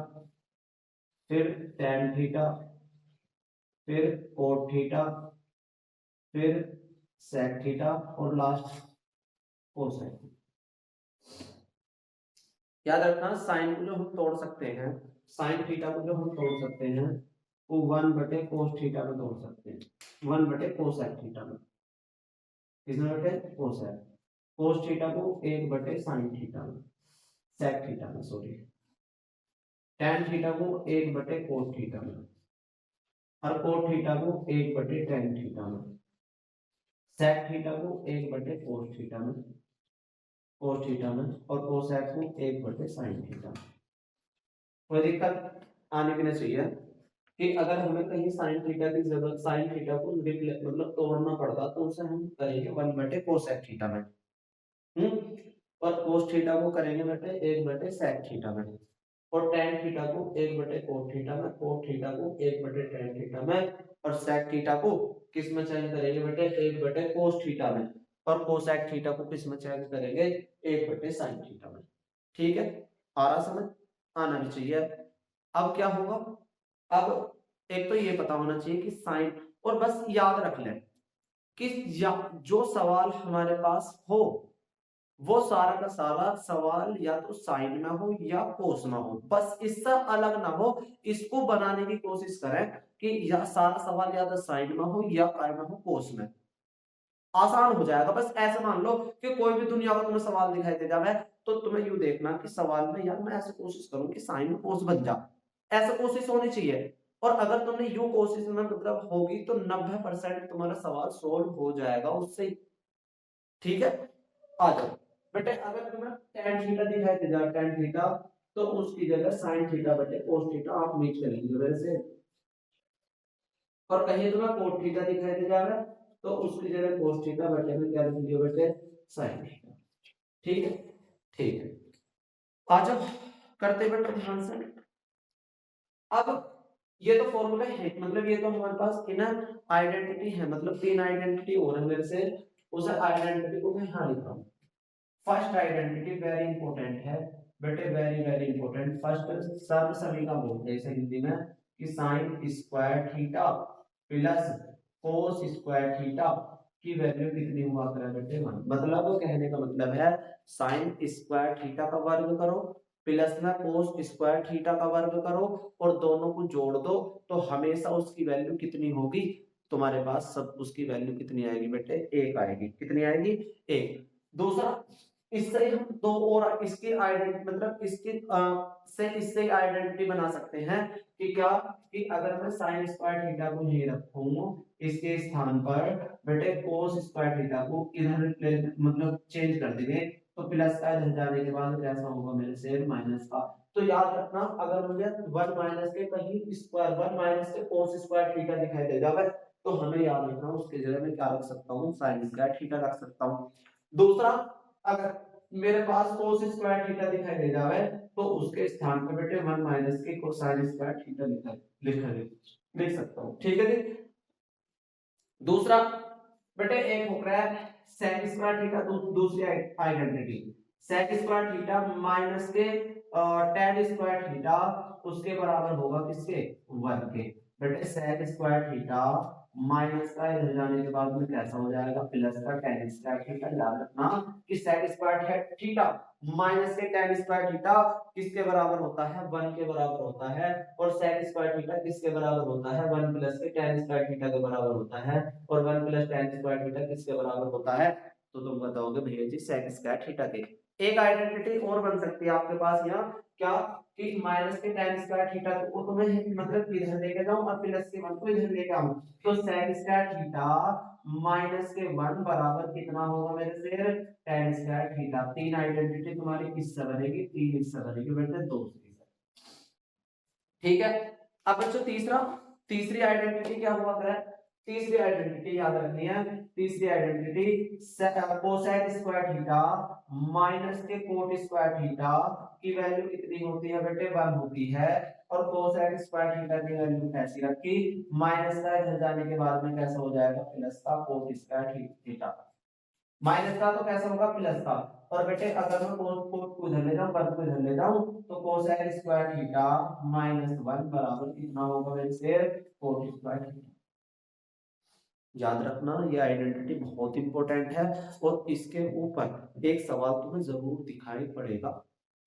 फिर tan थीटा, फिर कोट थीटा, फिर sec थीटा, और लास्ट कोसेक। याद रखना साइन को जो हम तोड़ सकते हैं, साइन थीटा को जो हम तोड़ सकते हैं वो 1/cos थीटा में तोड़ सकते हैं, 1/cosec थीटा में, किसमें बेटे कोसेक, cos थीटा को 1/sin थीटा में, sec थीटा में सॉरी, tan थीटा को 1/cos थीटा में, और cot थीटा को 1/tan थीटा में, sec थीटा को 1/cos थीटा में, cos थीटा में, और cosec को 1/sin थीटा में। कोई दिक्कत आने की नहीं चाहिए कि अगर हमें कहीं sin थीटा की जरूरत, sin थीटा को मतलब तोड़ना पड़ता तो उसे हम करेंगे 1/cosec थीटा में, और cos थीटा को करेंगे बेटे 1 बटे sec थीटा में, और tan थीटा को 1 बटे cot थीटा में, cot थीटा को 1 बटे tan थीटा में, और sec थीटा को किस में चेंज करेंगे बेटे 1 बटे cos थीटा में, और cosec थीटा को किस में चेंज करेंगे 1 बटे sin थीटा में। ठीक है, आ रहा समझ, आना भी चाहिए। अब क्या होगा, अब एक तो ये पता होना चाहिए कि साइन, और बस याद रख लें कि जो सवाल हमारे पास हो वो सारा का सारा सवाल या तो साइन में हो या कोस में हो, बस इससे अलग ना हो। इसको बनाने की कोशिश करें कि या सारा सवाल या तो साइन में हो या काय में हो, कोस में, आसान हो जाएगा। बस ऐसे मान लो कि कोई भी दुनिया का तुम्हें सवाल दिखाई दे जाए तो तुम्हें यूं देखना कि सवाल में यार मैं ऐसे कोशिश करूं कि साइन में कोस बन जा, ऐसे कोशिश होनी चाहिए। और अगर तुमने यूं कोशिश में मतलब होगी तो 90% तुम्हारा सवाल सोल्व हो जाएगा उससे। ठीक है, आ जाओ बेटे, अगर तुम्हें tan थीटा दिखाई दे जाए tan थीटा, तो उसकी जगह sin थीटा बटे cos थीटा आप नीचे कर लीजिए मेरे से। और कहीं तुम्हें cot थीटा दिखाई दे जाए तो उसकी जगह cos थीटा बटे में क्या लिख लियो बेटे sin थीटा। ठीक है, ठीक है, आ जाओ करते बेटे ध्यान से। अब ये तो फॉर्मूला है, मतलब ये तो हमारे पास इनर आइडेंटिटी है, मतलब 3 आइडेंटिटी और है मेरे से, उस आइडेंटिटी को मैं यहां लिख रहा हूं। फर्स्ट आइडेंटिटी वेरी इंपॉर्टेंट है बेटे, वेरी वेरी इंपॉर्टेंट। फर्स्ट सर्व सभी का बोलते हैं इसे हिंदी में कि sine square theta plus cos square theta की वैल्यू कितनी हुआ करे बेटे 1। मतलब कहने का मतलब है साइन स्क्वायर थीटा का वर्ग करो प्लस में कोस स्क्वायर थीटा का वर्ग करो और दोनों को जोड़ दो, तो हमेशा उसकी वैल्यू कितनी होगी तुम्हारे पास, सब उसकी वैल्यू कितनी आएगी बेटे 1 आएगी। कितनी आएगी 1। दूसरा, इससे हम दो और इसकी आइडेंटिटी मतलब इसकी से इससे आइडेंटिटी बना सकते हैं कि क्या, कि अगर मैं sin स्क्वायर थीटा को यही रखूं इसके स्थान पर बेटे cos स्क्वायर थीटा को इधर मतलब चेंज कर देंगे, तो प्लस का इधर जाने के बाद कैसा होगा मेरे से माइनस का। तो याद रखना अगर मुझे 1 माइनस के कहीं स्क्वायर 1 माइनस के cos स्क्वायर थीटा दिखाई दे जाए तो हमें याद रखना उसके जगह मैं क्या रख सकता हूँ sin स्क्वायर थीटा रख सकता हूँ। दूसरा, अगर मेरे पास cos स्क्वायर थीटा दिखाई दे जाए तो उसके स्थान पर बेटे 1 माइनस के sin स्क्वायर थीटा लिख सकता हूँ। ठीक है जी। दूसरा बेटे एक हो रहा है sec स्क्वायर थीटा, दूसरी identity sec square theta minus के tan स्क्वायर थीटा उसके बराबर होगा किसके 1 के। बेटे sec स्क्वायर थीटा माइनस का इधर जाने के बाद में कैसा हो जाएगा प्लस का tan स्क्वायर थीटा। याद रखना कि sec स्क्वायर थीटा माइनस के tan स्क्वायर थीटा किसके बराबर होता है 1 के बराबर होता है, और sec स्क्वायर थीटा किसके बराबर होता है 1 प्लस के tan स्क्वायर थीटा के बराबर होता है, और 1 प्लस tan स्क्वायर थीटा किसके बराबर होता है, तो तुम बताओगे भैया जी sec स्क्वायर थीटा के। एक आइडेंटिटी और बन सकती है आपके पास यहाँ क्या, कि माइनस के tan स्क्वायर थीटा को तो मैं मतलब इधर लेके जाऊं और प्लस के 1 को इधर लेके आऊं, तो sec स्क्वायर थीटा माइनस के 1 बराबर कितना होगा मेरे से tan स्क्वायर थीटा। तीन आइडेंटिटी तुम्हारी किससे बनेगी, तीन इससे बनेगी बेटे 2 से। ठीक है, अब बच्चों तीसरा, तीसरी आइडेंटिटी क्या हुआ करे, तीसरी आइडेंटिटी याद रखनी है। तीसरी identity cosec square theta minus के कोट स्क्वायर थीटा की वैल्यू कितनी होती है बेटे 1 होती है, और कोसेक स्क्वायर थीटा की वैल्यू कैसी रखी माइनस का इधर जाने के बाद में कैसा हो जाएगा प्लस का कोट स्क्वायर थीटा। माइनस का तो कैसा होगा प्लस का, और बेटे अगर मैं कोट को इधर ले जाऊं वर्ग को इधर ले जाऊं तो कोसेक स्क्वायर थीटा माइनस 1 बराबर कितना होगा मेरे से कोट स्क्वायर थीटा। याद रखना ये आइडेंटिटी बहुत इंपॉर्टेंट है और इसके ऊपर एक सवाल तुम्हें जरूर दिखाई पड़ेगा।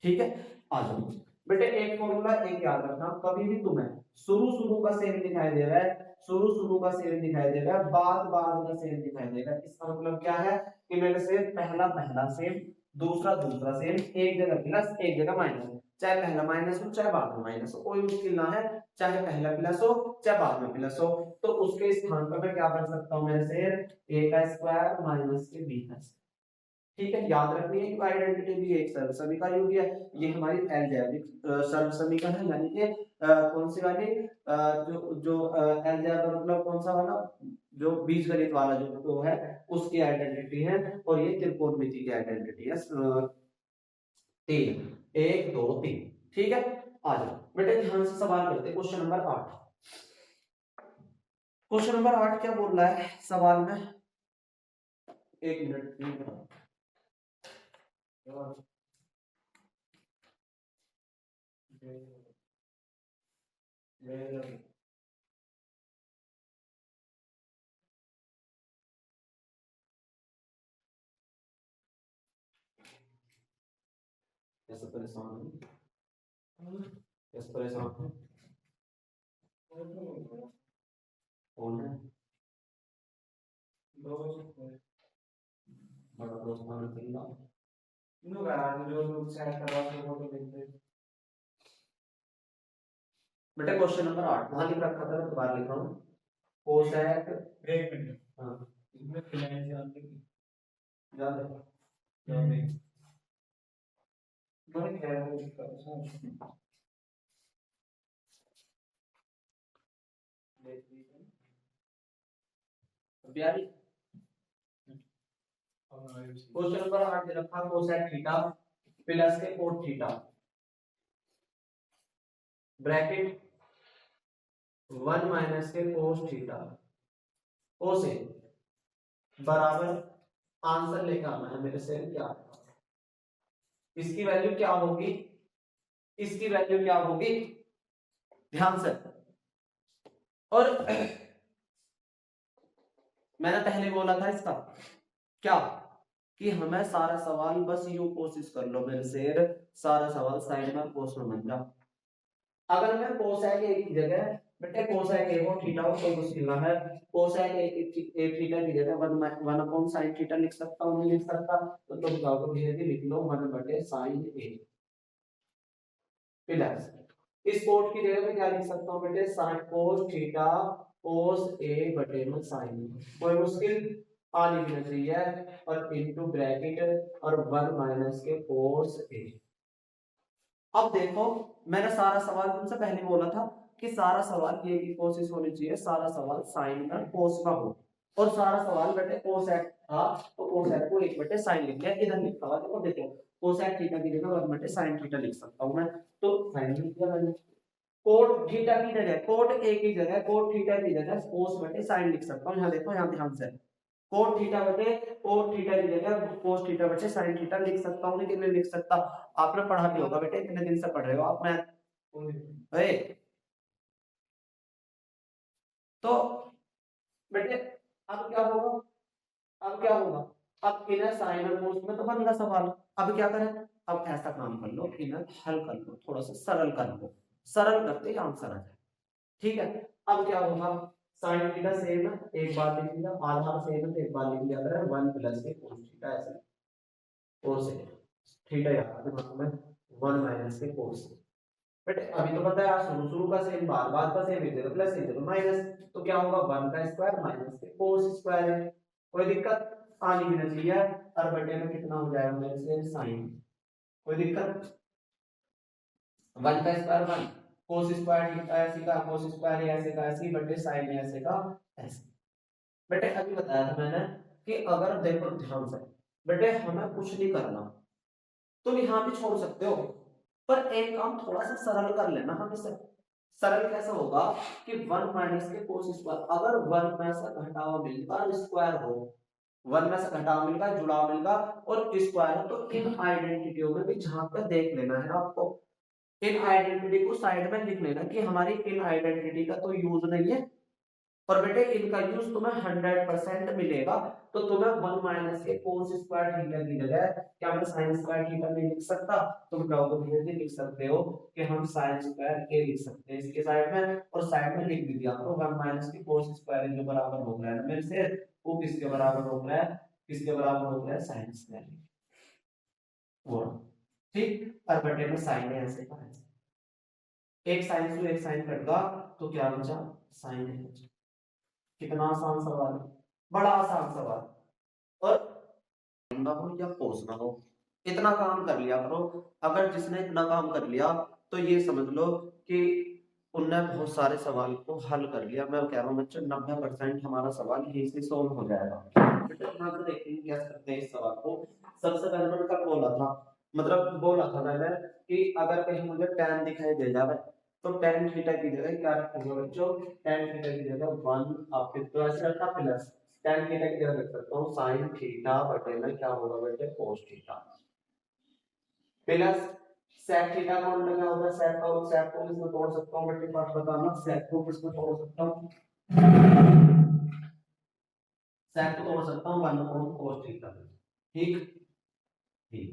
ठीक है, आ जाओ बेटे एक फॉर्मूला एक याद रखना, कभी भी तुम्हें शुरू शुरू का सेम दिखाई दे रहा है, शुरू शुरू का सेम दिखाई दे रहा है, बाद बाद का सेम दिखाई देगा, इसका मतलब क्या है कि मेरे से पहला पहला सेम दूसरा दूसरा सेम, एक जगह प्लस एक जगह माइनस, चाहे पहला माइनस हो चाहे बाद में माइनस हो, कोई मुश्किल ना है, चाहे पहला प्लस हो चाहे बाद में प्लस हो, तो उसके स्थान पर मैं क्या कर सकता हूं मेरे से a का स्क्वायर माइनस के b का। ठीक है, याद रखनी है कि आइडेंटिटी भी एक सर्व समीकरण यूं है, ये हमारी अलजेब्रिक सर्व समीकरण है, यानी कि कौन सी वाली जो जो अलजेब्रा मतलब कौन सा वाला जो बीजगणित वाला जो वो है उसकी आइडेंटिटी है, और ये त्रिकोणमिति की आइडेंटिटी है। 3 1 2 3, ठीक है। आ जाओ बेटे ध्यान से सवाल करते हैं। क्वेश्चन नंबर 8, क्वेश्चन नंबर 8 क्या बोल रहा है सवाल में, एक मिनट। कैसे परेशान है, कैसे परेशान है, कौन है, बड़ा दोस्त माना चल रहा नो करा जो लोग सेट करवा के फोटो देखते। बेटा क्वेश्चन नंबर 8 वहां लिख रखा था, मैं दोबारा लिख रहा हूं। कोसेक, एक मिनट, हां इसमें फिनाइल ध्यान दे, याद है याद नहीं मैंने क्या है इसका प्यारी। क्वेश्चन नंबर 8 दे रखा कोसेक थीटा प्लस के कोट थीटा ब्रैकेट 1 माइनस के कोस थीटा ओ से बराबर आंसर लेकर आना है मेरे से। क्या इसकी वैल्यू क्या होगी, इसकी वैल्यू क्या होगी, ध्यान से। और मैंने पहले बोला था इसका क्या, कि हमें सारा सवाल बस यूं कोशिश कर लो मेरे शेर, सारा सवाल साइन में कोस में बन जा। अगर मैं कोसेक ए की जगह बेटे कोसेक ए को थीटा को तो मुश्किल ना है, कोसेक ए थीटा की जगह 1 अपॉन sin थीटा लिख सकता हूं, नहीं लिख सकता? तो तुम जाओ धीरे धीरे लिख लो 1 बटे sin ए प्लस इस कोट की जगह पे क्या लिख सकता हूं बेटे sin cos theta cos a बटे में sin। कोई मुश्किल आ लिखना चाहिए और इनटू ब्रैकेट और 1 माइनस के cos a। अब देखो मैंने सारा सवाल तुमसे पहले बोला था कि सारा सवाल ये की कोशिश होनी चाहिए सारा सवाल साइन का कोस का हो, और सारा सवाल बेटे कोसेक था तो कोसेक को 1 बटे साइन लिख लिया। इधर लिखा हुआ देखो देखो कोसेक थीटा की जगह 1 बटे साइन थीटा लिख सकता हूं मैं, तो साइन लिख दिया मैंने। कोट थीटा की जगह कोट ए की जगह कोट थीटा की जगह कोस बटे साइन लिख सकता हूं। यहां देखो यहां ध्यान से कोट थीटा बटे कोट थीटा की जगह कोस थीटा बटे साइन थीटा लिख सकता हूं, लेकिन नहीं लिख सकता। आपने पढ़ा भी होगा बेटे, इतने दिन से पढ़ रहे हो आप मैथ। तो बेटे अब क्या होगा, अब क्या होगा, अब इनर साइन और कोस में तो बन गया सवाल। अब क्या करें, अब ऐसा काम कर लो इनर हल कर लो, थोड़ा सा सरल कर लो, सरल करते ही आंसर आ जाए। ठीक है अब क्या होगा, साइन थीटा सेम है एक बार लिख लिया, आधार सेम है तो एक बार लिख लिया करें 1 प्लस के कोस थीटा ऐसे कोस थीटा याद दिमाग में 1 माइनस के कोस। बट अभी तो पता है यार शुरू शुरू का सेम बार बार का सेम इधर प्लस इधर माइनस, तो क्या होगा 1 का स्क्वायर माइनस के कोस स्क्वायर है। कोई दिक्कत आनी भी नहीं चाहिए, और बटे में कितना हो जाएगा मेरे से साइन, कोई दिक्कत 1 का स्क्वायर 1 कोस स्क्वायर ऐसे का कोस स्क्वायर ऐसे का ऐसे बटे साइन ऐसे का ऐसे। बेटे अभी बताया था मैंने कि अगर देखो ध्यान से बेटे हमें कुछ नहीं करना, तुम यहाँ भी छोड़ सकते हो, पर एक काम थोड़ा सा सरल कर लेना हमेशा। सरल कैसा होगा कि 1 माइनस के कोस स्क्वायर, अगर 1 में से घटाव मिलकर स्क्वायर हो, 1 में से घटाव मिलकर जुड़ाव मिलकर और स्क्वायर हो, तो इन आइडेंटिटियों में भी झांक कर देख लेना है आपको। इन आइडेंटिटी को साइड में लिख लेना कि हमारी इन आइडेंटिटी का तो यूज नहीं है, और बेटे इनका यूज तुम्हें 100% मिलेगा। तो तुम्हें 1 माइनस के कोस स्क्वायर थीटा की जगह क्या मैं साइन स्क्वायर थीटा नहीं लिख सकता? तुम प्रोबेबिलिटी लिख सकते हो कि हम साइन स्क्वायर के लिख सकते हैं इसके साइड में, और साइड में लिख भी दिया तो 1 माइनस के कोस स्क्वायर जो बराबर हो रहा है मेरे से वो किसके बराबर हो रहा है, किसके बराबर हो रहा है साइन स्क्वायर वो, ठीक। और बटे में साइन है ऐसे का एक साइन से एक साइन कट गया तो क्या बचा साइन है। कितना आसान सवाल है, बड़ा आसान सवाल। और ना हो या कोस ना हो, इतना काम कर लिया करो। अगर जिसने इतना काम कर लिया तो ये समझ लो कि उनने बहुत सारे सवाल को हल कर लिया। मैं कह रहा हूँ बच्चों 90% हमारा सवाल यही से सॉल्व हो जाएगा। बेटा यहाँ पे देखेंगे क्या करते हैं इस सवाल को। सबसे पहले मैंने क्या बोला था, मतलब बोला था मैंने कि अगर कहीं मुझे tan दिखाई दे जाए तो tan थीटा की जगह क्या रखूंगा बच्चों, tan थीटा की जगह 1 आपके तो ऐसे रखा प्लस tan थीटा की जगह रख सकता हूँ sin थीटा बटे में क्या होगा बेटे cos theta plus sec theta कौन लगा होगा, sec को इसमें तोड़ सकता हूँ बेटे, बात बताना sec को किसमें तोड़ सकता हूँ, sec को तोड़ सकता हूँ 1 अपॉन cos थीटा। ठीक ठीक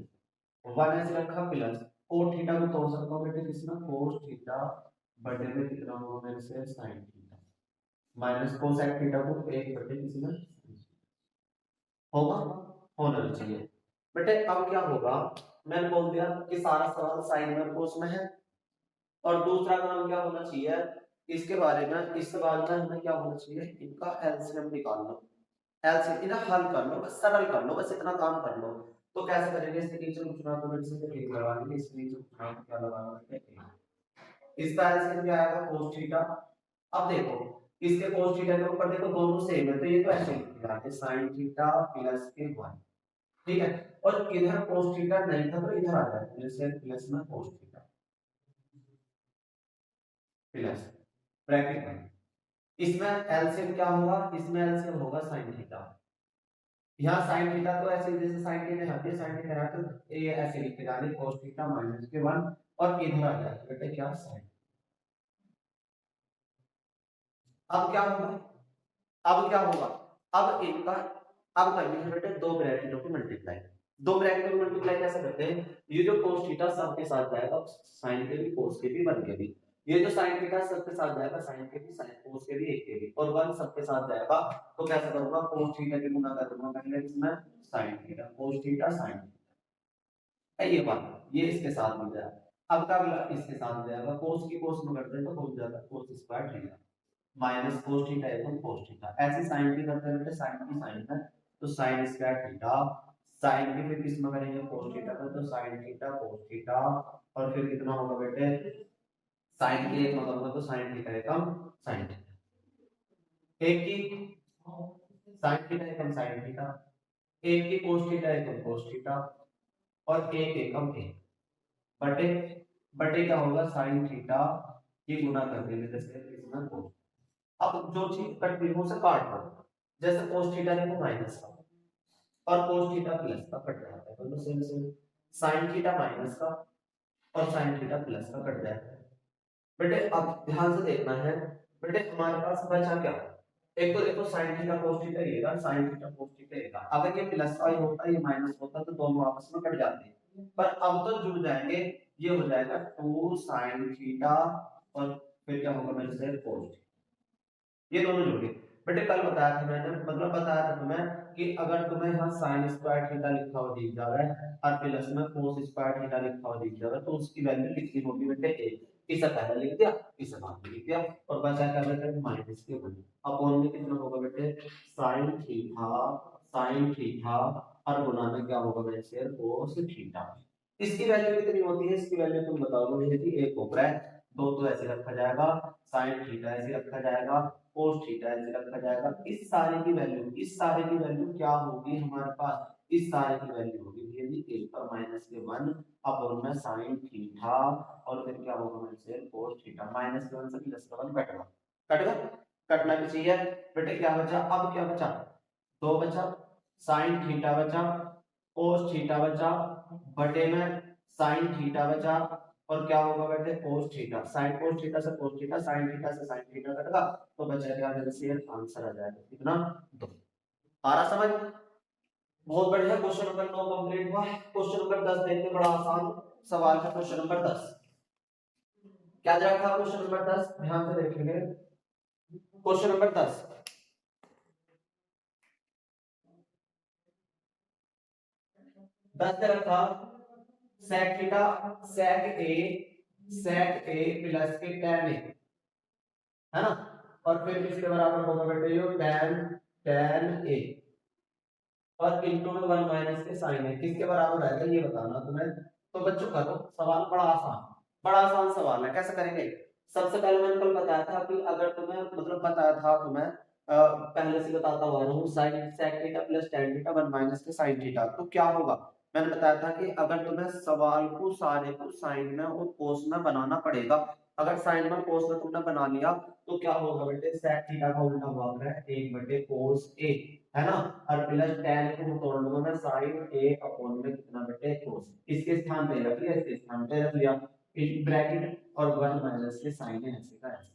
1 ऐसे रखा प्लस cos थीटा को तोड़ सकता हूँ बेटे किसमें, cos थीटा बटे में कितना होगा मेरे से sin theta minus cosec theta को 1 बटे किसमें होगा, होना चाहिए। बेटे अब क्या होगा, मैंने बोल दिया कि सारा सवाल साइन और कोस में है। और दूसरा काम क्या होना चाहिए इसके बारे में, इस सवाल में हमें क्या होना चाहिए, इनका एलसीएम निकाल लो, एलसीएम इन्हें हल कर लो, बस सरल कर लो, बस इतना काम कर लो। तो कैसे करेंगे, इसके नीचे पूछना तो मेरे से एक लगा लेंगे, इसके नीचे पूछना तो क्या लगाना है, इसका एलसीएम क्या आएगा cos थीटा। अब देखो इसके cos थीटा के ऊपर देखो दोनों सेम है, तो ये तो ऐसे लिख दिया है sin थीटा प्लस के 1, ठीक है। और इधर cos थीटा नहीं था तो इधर आ जाए जैसे प्लस में cos थीटा प्लस ब्रैकेट में, इसमें एलसीएम क्या होगा, इसमें एलसीएम होगा sin थीटा। यहाँ sin थीटा तो ऐसे जैसे sin थीटा हटे sin थीटा हटे तो ये ऐसे लिख के जाने cos थीटा माइनस के 1 और इधर आ जाएगा बेटा क्या sin। अब क्या होगा, अब क्या होगा, अब इनका अब करनी है बेटे दो ब्रैकेटों की मल्टीप्लाई। दो ब्रैकेटों की मल्टीप्लाई कैसे करते हैं, ये जो cos थीटा सब के साथ जाएगा sin के भी cos के भी 1 के भी, ये जो sin थीटा सब के साथ जाएगा sin के भी sin cos के भी 1 के भी, और 1 सब के साथ जाएगा तो कैसे करूंगा cos थीटा के गुना करूंगा पहले इसमें sin theta cos theta sin theta, ये बात ये इसके साथ मिल जाएगा। अब का इसके साथ जाएगा cos की cos में करते हैं तो हो जाता है cos square theta minus cos theta equal cos theta, ऐसे sin की करते हैं बेटे sin की sin है तो sin स्क्वायर थीटा, sin की फिर किस में करेंगे cos थीटा का तो sin थीटा cos थीटा, और फिर कितना होगा बेटे sin के एक मतलब होगा तो sin थीटा एकम sin थीटा, एक की sin थीटा एकम sin थीटा, एक की cos थीटा एकम cos थीटा, और एक एकम एक बटे बटे क्या होगा sin थीटा ये गुना कर देंगे जैसे इसमें cos। अब जो चीज कट गई वो से काट दो, जैसे cos थीटा देखो माइनस का और cos थीटा प्लस का कट जाता है, तो same same sin theta minus का और sin थीटा प्लस का कट जाता है। बेटे अब ध्यान से देखना है, बेटे हमारे पास बचा क्या, एक तो देखो sin थीटा cos थीटा रहेगा, sin थीटा cos थीटा रहेगा, अगर ये प्लस का होता ये माइनस होता तो दोनों आपस में कट जाते हैं, पर अब तो जुड़ जाएंगे, ये हो जाएगा 2 sin थीटा और फिर क्या होगा मेरे से cos, ये दोनों जोड़े। बेटे कल बताया था मैंने, मतलब बताया था तुम्हें कि अगर तुम्हें यहाँ sin स्क्वायर थीटा लिखा हुआ दिख जा रहा है और प्लस में cos स्क्वायर थीटा लिखा हुआ दिख जा रहा है तो उसकी वैल्यू लिखनी होगी बेटे एक, इसे पहले लिख दिया इसे बाद में लिख दिया और बचा क्या बेटे माइनस के 1 अपॉन में कितना होगा बेटे sin थीटा और गुना में क्या होगा मेरे से cos थीटा। इसकी वैल्यू कितनी होती है, इसकी वैल्यू तुम बताओ मुझे कि एक ऊपर है, दो तो ऐसे रखा जाएगा, sin थीटा ऐसे रखा जाएगा, cos थीटा ऐसे रखा जाएगा, इस सारे की वैल्यू, इस सारे की वैल्यू क्या होगी हमारे पास, इस सारे की वैल्यू होगी यदि 1 पर माइनस के 1 अपॉन में sin थीटा और फिर क्या होगा मेरे से cos थीटा, माइनस के 1 से प्लस का 1 कटेगा, कटेगा कटना भी चाहिए। बेटे क्या बचा, अब क्या बचा, दो बचा, sin थीटा बचा, cos थीटा बचा बटे में sin थीटा बचा, और क्या होगा बेटे cos theta, sin cos theta से cos थीटा, sin थीटा से sin थीटा कटेगा तो बचा क्या मेरे से आंसर आ जाएगा कितना 2। आ रहा समझ, बहुत बढ़िया। क्वेश्चन नंबर 9 कंप्लीट हुआ। क्वेश्चन नंबर 10 देखते हैं, बड़ा आसान सवाल है क्वेश्चन नंबर 10। क्या दिया था क्वेश्चन नंबर 10, ध्यान से देखेंगे क्वेश्चन नंबर 10 10 दे रखा sec theta sec a plus के tan a है ना, और फिर इसके बराबर होगा बेटे ये tan a और इनटू में 1 माइनस के साइन है, किसके बराबर है ये बताना तुम्हें। तो बच्चों करो सवाल बड़ा आसान सवाल है, कैसे करेंगे, सबसे पहले मैंने कल बताया था कि अगर तुम्हें मतलब बताया था तुम्हें पहले से बताता हुआ हूँ sin sec theta plus tan theta 1 minus के sin थीटा, तो क्या होगा मैंने बताया था कि अगर तुम्हें सवाल को सारे को साइन में और कोस में बनाना पड़ेगा। अगर साइन में कोस में तुमने बना लिया तो क्या होगा बेटे sec थीटा का उल्टा हुआ है 1 बटे cos a, है ना, और प्लस tan को तोड़ दूंगा मैं sin a अपॉन में कितना बेटे cos, इसके स्थान पे रख लिया, इसके स्थान पे रख लिया इन ब्रैकेट और 1 माइनस के sin है ऐसे का ऐसे,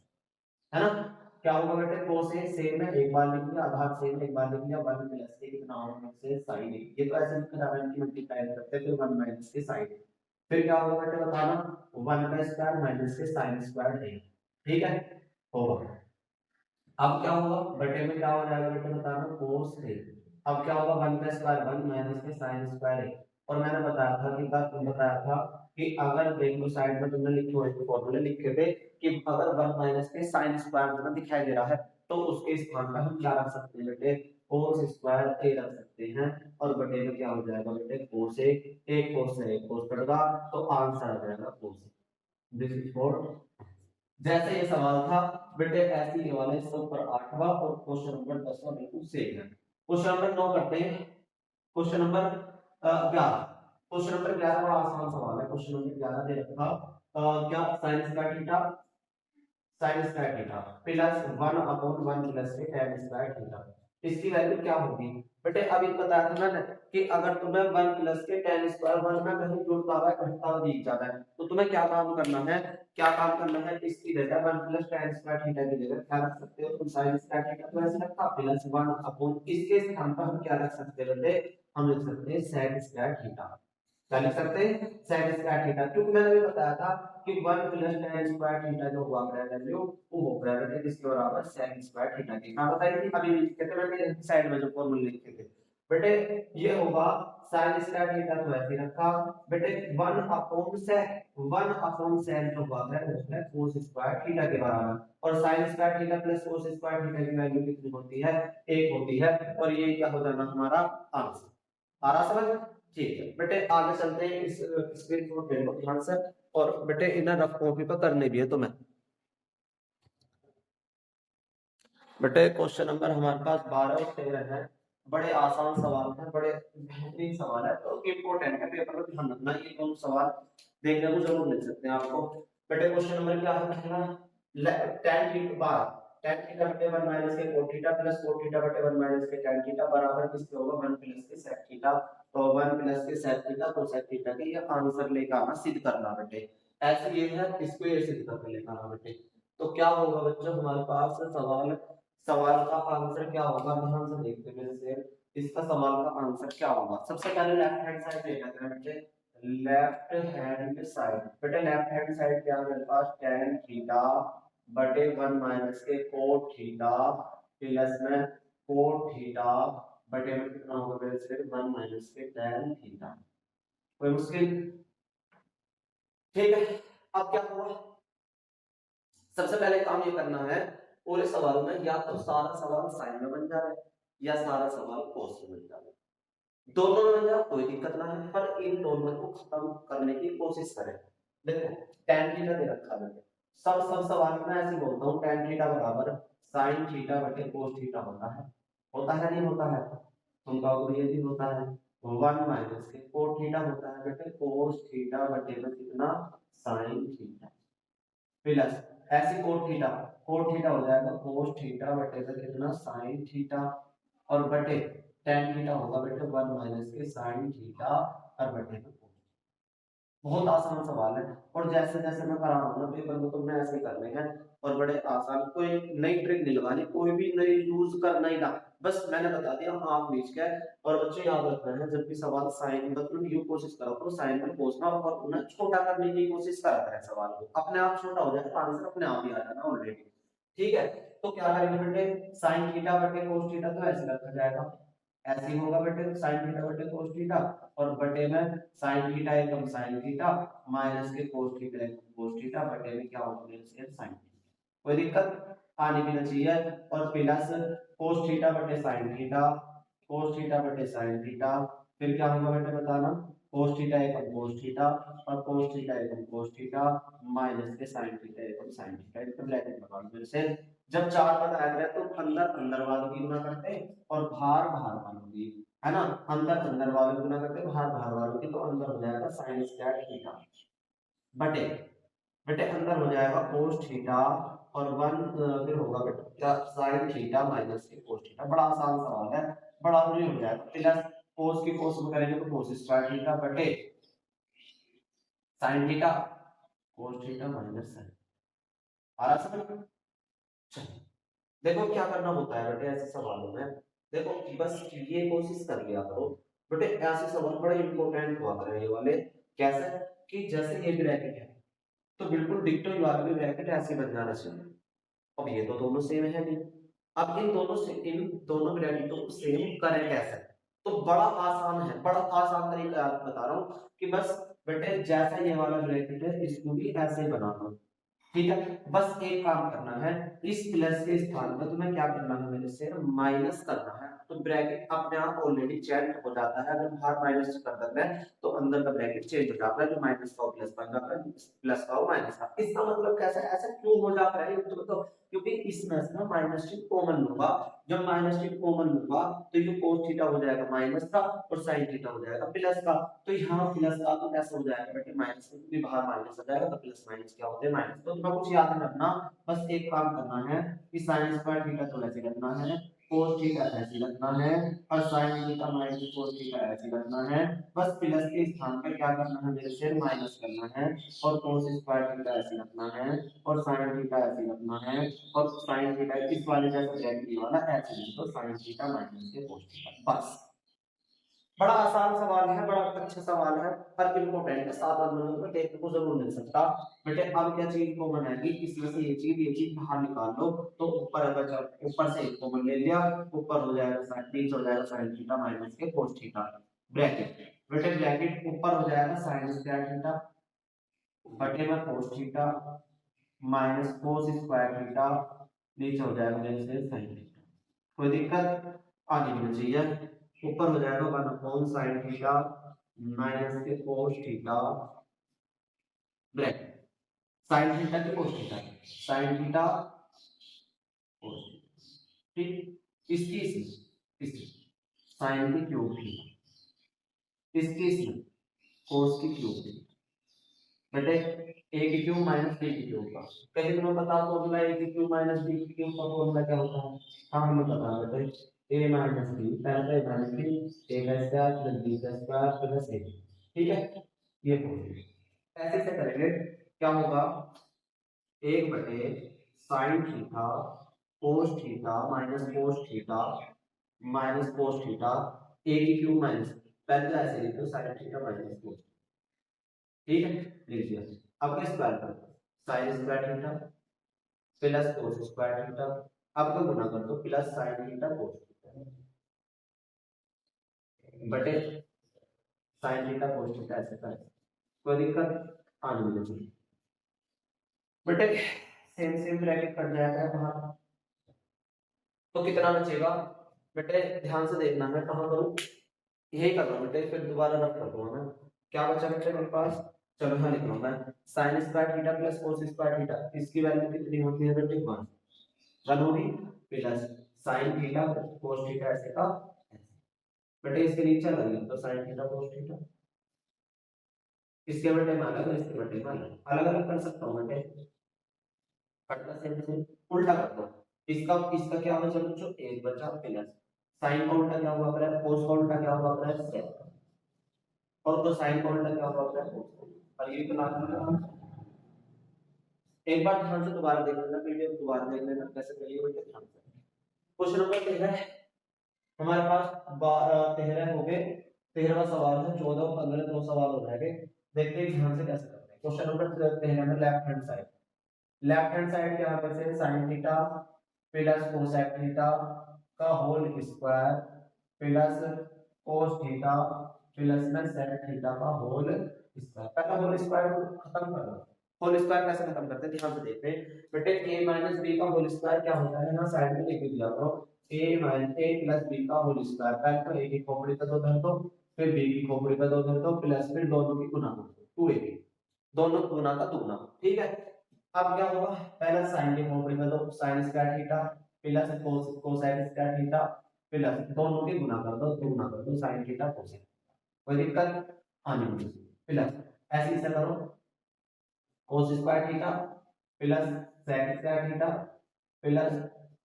है ना। क्या होगा बेटे cos a सेम है, एक बार लिख लिया, आधार सेम है, एक बार लिख लिया, 1 प्लस के कितना होगा से sin a, ये तो ऐसे लिख कर अपन की मल्टीप्लाई करते हैं, फिर 1 माइनस के sin a, फिर क्या होगा बेटे बताना 1 का स्क्वायर माइनस के sin स्क्वायर a, ठीक है होगा। अब क्या होगा बटे में क्या हो जाएगा बेटे बताना cos a, अब क्या होगा 1 का स्क्वायर 1 माइनस के sin स्क्वायर a, और मैंने बताया था कि बताया था कि अगर देख लो साइड में तुमने लिखे हुए फॉर्मूले लिखे थे कि अगर 1 माइनस के sin स्क्वायर तुम्हें दिखाई दे रहा है तो उसके स्थान पर हम क्या रख सकते हैं बेटे cos स्क्वायर a रख सकते हैं, और बटे में क्या हो जाएगा बेटे cos a, एक cos है एक cos पड़ेगा, तो आंसर आ जाएगा cos a। This is for जैसे ये सवाल था बेटे ऐसे ही वाले इसके ऊपर 8वां और क्वेश्चन नंबर 10वां बिल्कुल सेम है। क्वेश्चन नंबर 9 करते हैं, क्वेश्चन नंबर 11, क्वेश्चन नंबर 11 बड़ा आसान सवाल है, क्वेश्चन नंबर 11 दे रखा क्या sin square theta sin square theta plus 1 upon 1 plus के tan स्क्वायर थीटा, इसकी वैल्यू क्या होगी बेटे अभी बताया था मैंने कि अगर तुम्हें 1 प्लस के tan स्क्वायर 1 में कहीं जुड़ता हुआ घटता हुआ दिख जाता है तो तुम्हें क्या काम करना है, क्या काम करना है, इसकी जगह 1 प्लस tan स्क्वायर थीटा की जगह क्या रख सकते हो तुम sin स्क्वायर थीटा तो ऐसे रखा प्लस 1 अपॉन इसके स्थान पर हम क्या रख सकते हैं बेटे, हम लिख सकते हैं sec स्क्वायर थीटा, क्या लिख सकते हैं sec स्क्वायर थीटा, क्योंकि मैंने भी बताया था कि 1 प्लस tan स्क्वायर थीटा जो हुआ है वैल्यू वो हो रहा है किसके बराबर sec स्क्वायर थीटा के, हां बताइए अभी लिखे थे मैंने साइड में जो फॉर्मूला लिखे थे बेटे ये होगा sin स्क्वायर थीटा तो ऐसे रखा बेटे 1 अपॉन sec 1 अपॉन sec जो हुआ है वो है cos स्क्वायर थीटा के बराबर, और sin square theta plus cos square theta की वैल्यू कितनी होती है 1 होती है, और ये क्या हो जाना हमारा आंसर आ रहा समझ, ठीक है बेटे आगे चलते हैं, इस स्क्रीन को देखो ध्यान से, और बेटे इन्हें रफ कॉपी पर करने भी है तुम्हें। बेटे क्वेश्चन नंबर हमारे पास 12 और 13 है, बड़े आसान सवाल हैं, बड़े बेहतरीन सवाल है, तो इम्पोर्टेंट है, पेपर में ध्यान रखना, ये दोनों सवाल देखने को जरूर मिल सकते हैं आपको। बेटे क्वेश्चन नंबर क्या है पहला tan थीटा बार tan थीटा बटे 1 माइनस के cot theta plus cot theta बटे 1 माइनस के tan थीटा बराबर किसके होगा 1 प्लस के sec थीटा, तो 1 प्लस के sec थीटा cosec थीटा के ये आंसर लेकर आना सिद्ध करना बेटे, ऐसे ये है इसको ये सिद्ध करके लेकर आना बेटे, तो क्या होगा बच्चों हमारे पास सवाल, सवाल का आंसर क्या होगा ध्यान से देखते हैं से इसका सवाल का आंसर क्या होगा। सबसे पहले लेफ्ट हैंड साइड ले लेते हैं बेटे, लेफ्ट हैंड साइड बेटे लेफ्ट हैंड साइड क्या है मेरे पास tan थीटा बटे 1 माइनस के cot थीटा प्लस में cot थीटा बटे में कितना होगा मेरे से 1 माइनस के tan थीटा, कोई मुश्किल, ठीक है। अब क्या हुआ सबसे पहले काम ये करना है पूरे सवाल में या तो सारा सवाल साइन में बन जाए या सारा सवाल कोस में बन जाए, दोनों में बन जाए कोई दिक्कत ना है, पर इन दोनों को खत्म करने की कोशिश करें। देखो tan थीटा दे रखा है, सब सवाल में ऐसे बोलता हूँ tan थीटा बराबर sin थीटा बटे cos थीटा होता है नहीं होता है, तुम कहोगे ये भी होता है, 1 माइनस के cot थीटा होता है बेटे cos थीटा बटे में कितना sin थीटा प्लस ऐसे कोट थीटा हो जाएगा कोस थीटा बटे में कितना साइन थीटा, और बटे tan थीटा होगा बेटे 1 माइनस के साइन थीटा और बटे में cos। बहुत आसान सवाल है, और जैसे जैसे मैं करा रहा हूँ पेपर में तुमने ऐसे करने हैं, और बड़े आसान, कोई नई ट्रिक नहीं लगानी, कोई भी नई यूज करना ही ना, बस मैंने बता दिया आप बीच का है, और बच्चे याद रखना है जब भी सवाल साइन मतलब यू कोशिश करो तो साइन में पहुंचना और उन्हें छोटा करने की कोशिश करा करें, सवाल को अपने आप छोटा हो जाएगा, आंसर अपने आप ही आ जाएगा ऑलरेडी, ठीक है। तो क्या करेंगे बेटे साइन थीटा बटे cos थीटा तो ऐसे रखा जाएगा, ऐसे ही होगा बेटे sin थीटा बटे cos थीटा, और बटे में sin थीटा एकम sin थीटा माइनस के cos थीटा एकम cos थीटा बटे में क्या होगा sin थीटा, कोई दिक्कत आने की नहीं चाहिए, और प्लस cos थीटा बटे sin थीटा cos थीटा बटे sin थीटा, फिर क्या होगा बेटे बताना cos थीटा एकम cos थीटा और cos थीटा एकम cos थीटा माइनस के sin थीटा एकम sin थीटा। इसका ब्रैकेट लगा लो मेरे से। जब चार पद आ जाए तो अंदर अंदर वालों की गुना करते हैं और बाहर बाहर वालों की, है ना, अंदर अंदर वालों की गुना करते हैं बाहर बाहर वालों की, तो अंदर हो जाएगा sin स्क्वायर थीटा बटे बेटे अंदर हो जाएगा cos थीटा और वन फिर होगा बेटा sin थीटा माइनस के cos थीटा। बड़ा आसान सवाल है, बड़ा नहीं हो जाएगा, प्लस cos की cos में करेंगे तो cos स्क्वायर थीटा बटे sin theta cos theta minus sin। आ रहा समझ में? चलो, देखो क्या करना होता है बेटे ऐसे सवालों में। देखो बस ये कोशिश कर लिया करो बेटे, ऐसे सवाल बड़े इंपॉर्टेंट हुआ करे ये वाले। कैसे कि जैसे ये ब्रैकेट है तो बिल्कुल डिक्टो ये वाला भी ब्रैकेट ऐसे बन जाना चाहिए। अब ये तो दोनों सेम है नहीं, अब इन दोनों ब्रैकेटों को सेम करें कैसे? तो बड़ा आसान है, बड़ा आसान तरीका बता रहा हूँ कि बस बेटे जैसा ये वाला ब्रैकेट है इसको भी ऐसे ही बनाना, ठीक है। बस एक काम करना है, इस प्लस के स्थान पर तुम्हें क्या करना है मेरे से, माइनस करना है। तो ब्रैकेट अपने आप ऑलरेडी चेंज हो जाता है, अगर बाहर माइनस कर देते हैं तो अंदर का ब्रैकेट चेंज हो जाता है, जो माइनस का प्लस बन जाता है, प्लस का माइनस का। इसका मतलब कैसा ऐसा क्यों हो जाता है ये तो क्योंकि इसमें से माइनस चिन्ह कॉमन लूंगा, जब माइनस चिन्ह कॉमन लूंगा तो ये cos थीटा हो जाएगा माइनस का और sin थीटा हो जाएगा प्लस का। तो यहाँ प्लस का तो कैसे हो जाएगा बेटे माइनस का, क्योंकि बाहर माइनस हो जाएगा तो प्लस माइनस क्या होते हैं माइनस। तो तुम्हें कुछ याद नहीं रखना, बस एक काम करना है कि sin स्क्वायर थीटा तो ऐसे रखना है, cos थीटा ऐसे रखना है और sin theta minus cos theta ऐसे रखना है। बस प्लस के स्थान पर क्या करना है मेरे से, माइनस करना है और cos स्क्वायर थीटा ऐसे रखना है और sin थीटा ऐसे रखना है और sin थीटा इस वाले जैसा ब्रैकेट वाला ऐसे नहीं, तो sin थीटा माइनस के cos थीटा। बस बड़ा आसान सवाल है, बड़ा अच्छा सवाल है, पर इंपॉर्टेंट है, 7 नंबर में देखने को जरूर मिल सकता। बेटे अब क्या चीज कॉमन है कि इसमें से ये चीज बाहर निकाल लो, तो ऊपर बचा, ऊपर से एक कॉमन ले लिया, ऊपर हो जाएगा sin नीचे हो जाएगा sin थीटा माइनस के cos थीटा ब्रैकेट। बेटे ब्रैकेट ऊपर हो जाएगा sin स्क्वायर थीटा बटे में cos theta minus cos square theta, नीचे हो जाएगा मेरे से sin थीटा। कोई दिक्कत आगे होनी चाहिए। ऊपर हो जाएगा 1 अपॉन sin थीटा माइनस के cos theta bracket sin theta के cos theta, sin theta cos theta, ठीक। इसकी sin की क्यूब थीटा, इसकी cos की क्यूब थीटा बेटे a की क्यूब माइनस b की क्यूब का। कहीं तुम्हें पता फॉर्मूला a की क्यूब माइनस b की क्यूब का फॉर्मूला क्या होता है? हाँ हमें पता है बेटे, a माइनस b पहले a माइनस b, a का स्क्वायर प्लस b का स्क्वायर प्लस a, ठीक है। ये फॉर्मूला ऐसे से करेंगे क्या होगा, 1 बटे sin theta cos theta minus cos theta a की क्यूब माइनस, पहले ऐसे लिखो sin थीटा माइनस cos, ठीक है, लिख दिया। अब क्या स्क्वायर कर दो, sin square theta plus cos square theta, अब तो गुना कर दो plus sin theta cos theta बटे sin थीटा cos थीटा ऐसे कर, कोई दिक्कत आने वाली चाहिए बेटे। सेम सेम ब्रैकेट कट जाएगा बाहर, तो कितना बचेगा बेटे, ध्यान से देखना है कहां करूं, यही कर रहा हूं बेटे, फिर दोबारा रफ कर दूंगा मैं। क्या बचा बेटे मेरे पास, चलो मैं लिख रहा हूं, मैं sin square theta plus cos square theta, इसकी वैल्यू कितनी होती है बेटे 1 होगी plus sin theta cos theta ऐसे का बेटे, इसके नीचे लगे तो sin थीटा cos थीटा, इसके बेटे में अलग इसके बेटे में अलग अलग कर सकता हूं बेटे, कटना से उल्टा कर दो, इसका इसका क्या बचा बच्चों, एक बचा प्लस sin का उल्टा क्या हुआ प्लस, cos का उल्टा क्या हुआ प्लस, और तो sin का उल्टा क्या हुआ प्लस, और ये बना देना। एक बार ध्यान से दोबारा देख लेना, वीडियो दोबारा देख लेना कैसे करिए बेटे ध्यान से। क्वेश्चन नंबर 13 हमारे पास 13 हो गए, 13वां सवाल है, 14 और 15 दो सवाल हो जाएंगे, देखते हैं ध्यान से कैसे करते हैं। क्वेश्चन नंबर 13 में लेफ्ट हैंड साइड क्या है वैसे, sin theta plus cosec theta का whole square plus cos theta plus में sec थीटा का होल स्क्वायर। पहला होल स्क्वायर को खत्म कर दो, होल स्क्वायर कैसे खत्म करते हैं ध्यान से देखते हैं बेटे, a माइनस b का होल स्क्वायर क्या होता है ना, साइड में लिख दिया करो a minus a plus b का होल स्क्वायर, पहले तो a की प्रॉपर्टी का दो धर दो फिर बी की खोपड़ी का 2 करता हूँ प्लस फिर दोनों की गुना 2a दोनों गुना का दुगना। ठीक है, अब क्या होगा, पहला साइन की खोपड़ी का 2 sign square theta plus cosine square theta plus दोनों की गुना कर दो, गुना कर दो साइन थीटा कोसाइन, कोई दिक्कत? हाँ जी, प्लस ऐसे इसे करो cos square theta plus sec square theta plus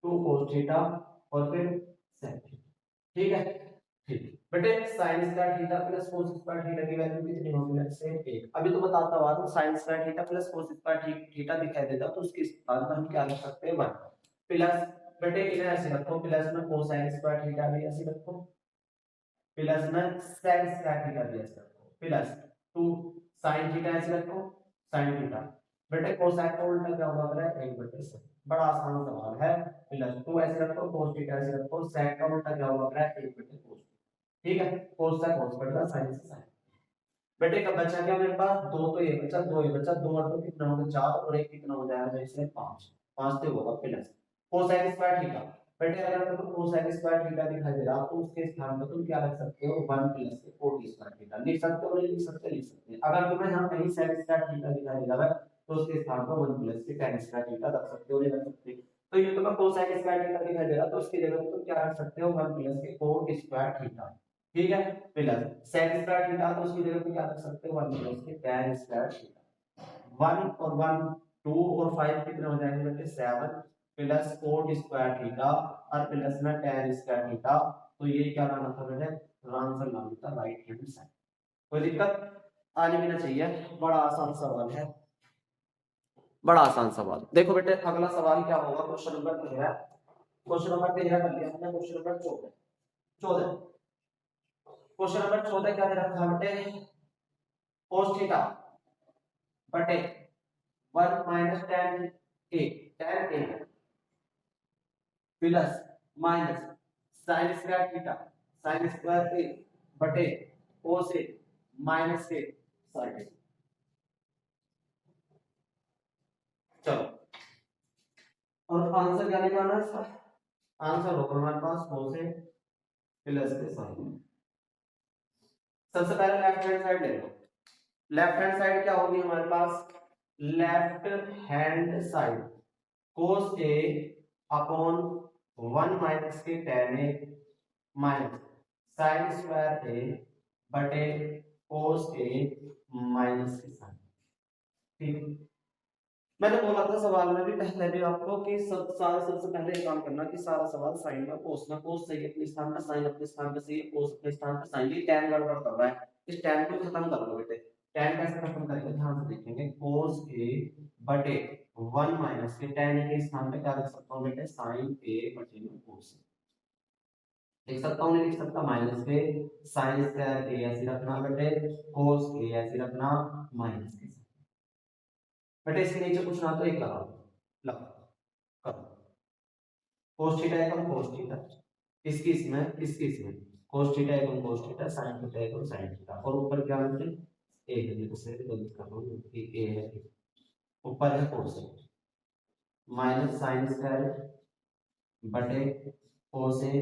2 cos theta और फिर sec थीटा। ठीक है, ठीक बेटे sin square theta plus cos square theta की वैल्यू कितनी होगी? Let's say 1। अभी तो बताता हुआ तो sin square theta plus cos square theta दिखाई देता तो उसके स्थान पर हम क्या लिख सकते हैं 1 प्लस बेटे इन्हें ऐसे रखो प्लस में cosine स्क्वायर थीटा भी ऐसे रखो प्लस में sec स्क्वायर थीटा भी ऐसे रखो प्लस 2 sin थीटा ऐसे रखो sin थीटा बेटे कोसाइन का उल्टा क्या होगा? अगर 1/7 बड़ा आसान सवाल है। प्लस 2 ऐसे रखो cos थीटा ऐसे रखो sec का उल्टा क्या होगा? 1/cos। ठीक है, cos से cos कट गया sin से sin। बेटे का बचा क्या मेरे पास? 2 तो ये बचा 2 ये बचा 2 और 2 कितना हो गया? 4 और 1 कितना हो जाएगा? जैसे 5 5 से होगा प्लस कोसाइन स्क्वायर थीटा। बेटे अगर तुमको कोसाइन स्क्वायर थीटा दिखाई दे रहा तो उसके स्थान पर तुम क्या रख सकते हो? 1 प्लस cot स्क्वायर थीटा लिख सकते हो, नहीं लिख सकते? लिख सकते हैं। अगर तुम्हें यहां कहीं sin स्क्वायर थीटा दिखाई दे रहा है तो उसके स्थान पर 1 प्लस tan स्क्वायर थीटा रख सकते हो, नहीं रख सकते? तो ये तुम्हें कोसाइन स्क्वायर थीटा दिखाई दे रहा तो उसकी जगह तुम क्या रख सकते हो? 1 प्लस cot स्क्वायर थीटा। ठीक है, प्लस sec स्क्वायर थीटा तो उसकी जगह पे क्या रख सकते हो? 1 प्लस tan स्क्वायर थीटा। 1 और 1 2 और 5 कितने हो जाएंगे बेटे? 7 प्लस cot स्क्वायर थीटा और प्लस में tan स्क्वायर थीटा। तो ये क्या लाना था बेटे? आंसर लाना था राइट हैंड साइड। कोई दिक्कत आने भी ना चाहिए, बड़ा आसान सवाल है, बड़ा आसान सवाल। देखो बेटे अगला सवाल क्या होगा? Question number 13। क्वेश्चन नंबर 13 कर लिया हमने, क्वेश्चन नंबर 14 14 क्वेश्चन नंबर 14 क्या दे रखा है बेटे? cos थीटा बटे 1 minus tan a plus minus sin square theta sin square a बटे cos a minus a sin a। चलो और आंसर क्या निकालना है इसका? आंसर होगा हमारे पास cos a प्लस के sin a। सबसे पहले लेफ्ट हैंड साइड ले लो। लेफ्ट हैंड साइड क्या होगी हमारे पास? Left hand side cos a upon 1 minus के tan a minus sin square a बटे cos a माइनस के sin। ठीक, मैंने बोला था सवाल में भी पहले भी आपको कि सबसे पहले काम करना कि सारा सवाल साइन में कोस ना, कोस सही अपने स्थान पर, साइन अपने स्थान पर सही है, कोस अपने स्थान पर साइन। ये tan गड़बड़ कर रहा है, इस tan को खत्म कर लो बेटे। tan कैसे खत्म करेंगे? ध्यान से देखेंगे cos a बटे 1 माइनस के tan a के स्थान पे क्या लिख सकता हूं बेटे? sin a बटे cos a लिख सकता हूं, नहीं लिख सकता? माइनस के sin स्क्वायर a ऐसे रखना बेटे, cos a ऐसे रखना माइनस के। बेटे इसके नीचे कुछ ना तो एक लगा लगा करो cos थीटा एकम cos थीटा, इसकी इसमें cos थीटा एकम cos थीटा, sin थीटा एकम sin थीटा, और ऊपर क्या है? a है, देखो से तो लिख कर रहा हूं कि a है, ऊपर है cos माइनस sin स्क्वायर बटे cos a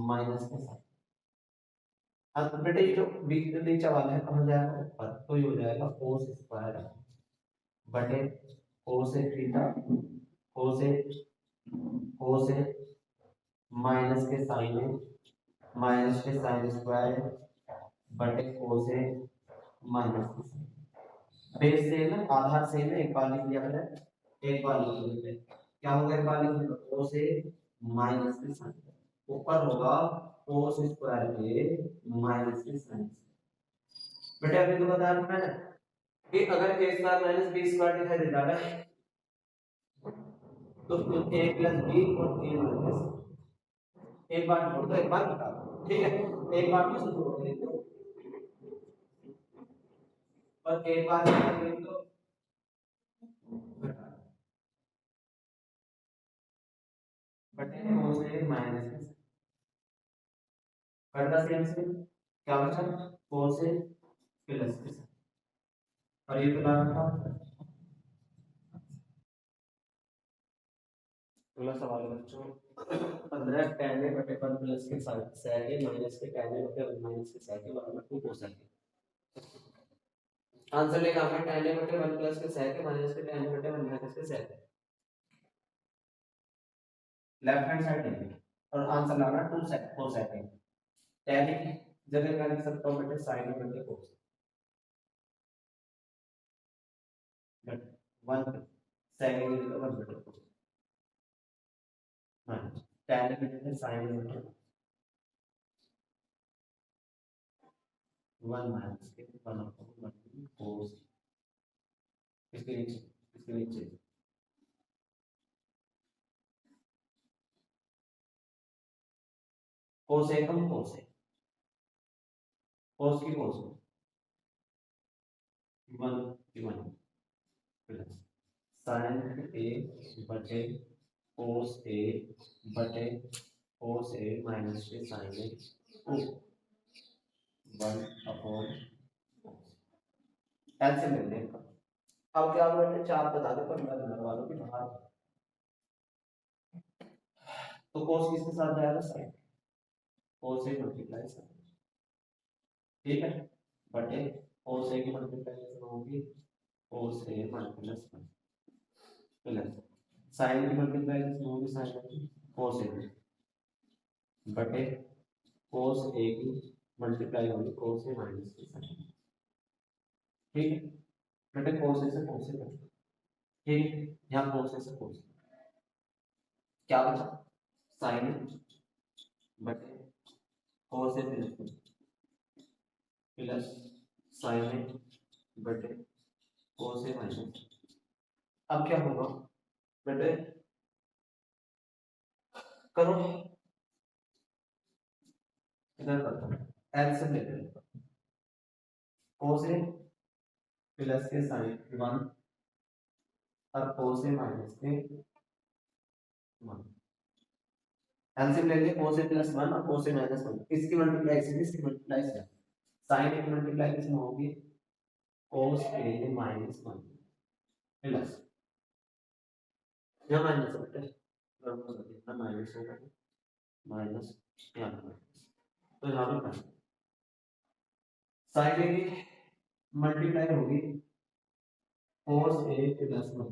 माइनस के sin। अब बेटे ये जो नीचे वाला है कहां जाएगा? ऊपर, तो ये हो जाएगा cos स्क्वायर बटे cos a theta cos a minus के साइन है माइनस के साइन स्क्वायर बटे cos a माइनस के साइन। बेस से ना आधार से ना एक बार लिख लिया मैंने, एक बार लिख लेते हैं क्या होगा? एक बार लिख लेते cos a माइनस के साइन, ऊपर होगा cos स्क्वायर a माइनस के साइन। बेटे अभी तो बताया मैंने कि अगर a square minus b square दिखाई देता है तो a प्लस b और a माइनस, एक बार जोड़ दो एक बार घटा दो। ठीक है, एक बार में से जोड़ देते और एक बार में तो घटा बटे cos a माइनस करदा सेम से क्या बचा? cos a प्लस के और ये तो लाना था अगला सवाल है बच्चों 15 tan a बटे 1 प्लस के sec a माइनस के tan a बटे 1 माइनस के sec a बराबर 2 cosec a। आंसर लेगा हमने tan a बटे 1 प्लस के sec a माइनस के tan a बटे 1 माइनस के sec a left hand side लेंगे और आंसर लाना 2 sec 4 sec a। tan a की जगह क्या लिख सकता हूं बेटे sin a बटे cos बट 1 sec a की जगह 1 बटे cos माइनस tan a की जगह sin a बटे 1 माइनस के 1 अपॉन 1 cos इसके नीचे cos a come cos a cos की cos 1 की 1 प्लस sin a बटे cos a बटे cos a माइनस के sin a को 1 अपॉन ऐसे मिलने का। अब क्या होगा बेटे 4 बता दे 15 नंबर वालों की बाहर तो cos किसके साथ जाएगा sin cos a multiply sin ठीक है बटे cos a की मल्टीप्लिकेशन होगी cos a minus 1 plus sin की मल्टीप्लिकेशन होगी sin cos a बटे cos a की मल्टीप्लाई होगी cos a माइनस की sin ठीक है बेटे cos a से cos a कट ठीक है यहाँ cos a से cos a क्या बचा sin बटे cos a plus sin a बटे cos a माइनस अब क्या होगा बेटे करो इधर करता हूँ एलसीएम लेते हैं cos a प्लस के sin 1 और cos a माइनस के 1 एलसीएम ले लिए cos a प्लस 1 और cos a माइनस 1 इसकी मल्टीप्लाई से sin a की मल्टीप्लिकेशन होगी cos a माइनस 1 प्लस यहाँ माइनस बेटे माइनस होगा माइनस यहाँ तो यहाँ पे माइनस sin a की मल्टीप्लाई होगी cos a प्लस 1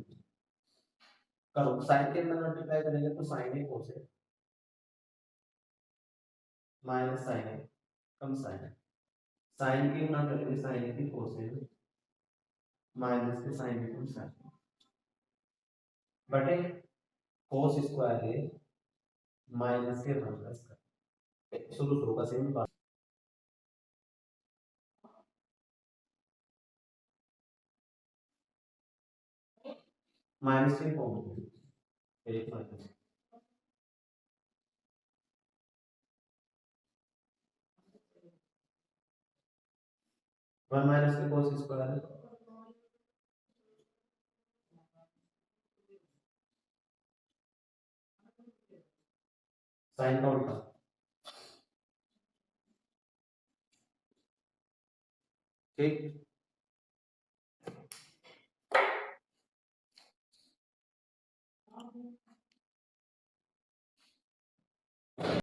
करो sin के अंदर मल्टीप्लाई करेंगे तो sin a cos a minus sin a come sin a sin की गुना करेंगे sin a की cos a माइनस के sin a come sin a बटे cos स्क्वायर a माइनस के 1 प्लस का शुरू का सेम बात माइनस के फॉर्म एक माइनस 1 माइनस के cos स्क्वायर है sin का उल्टा ठीक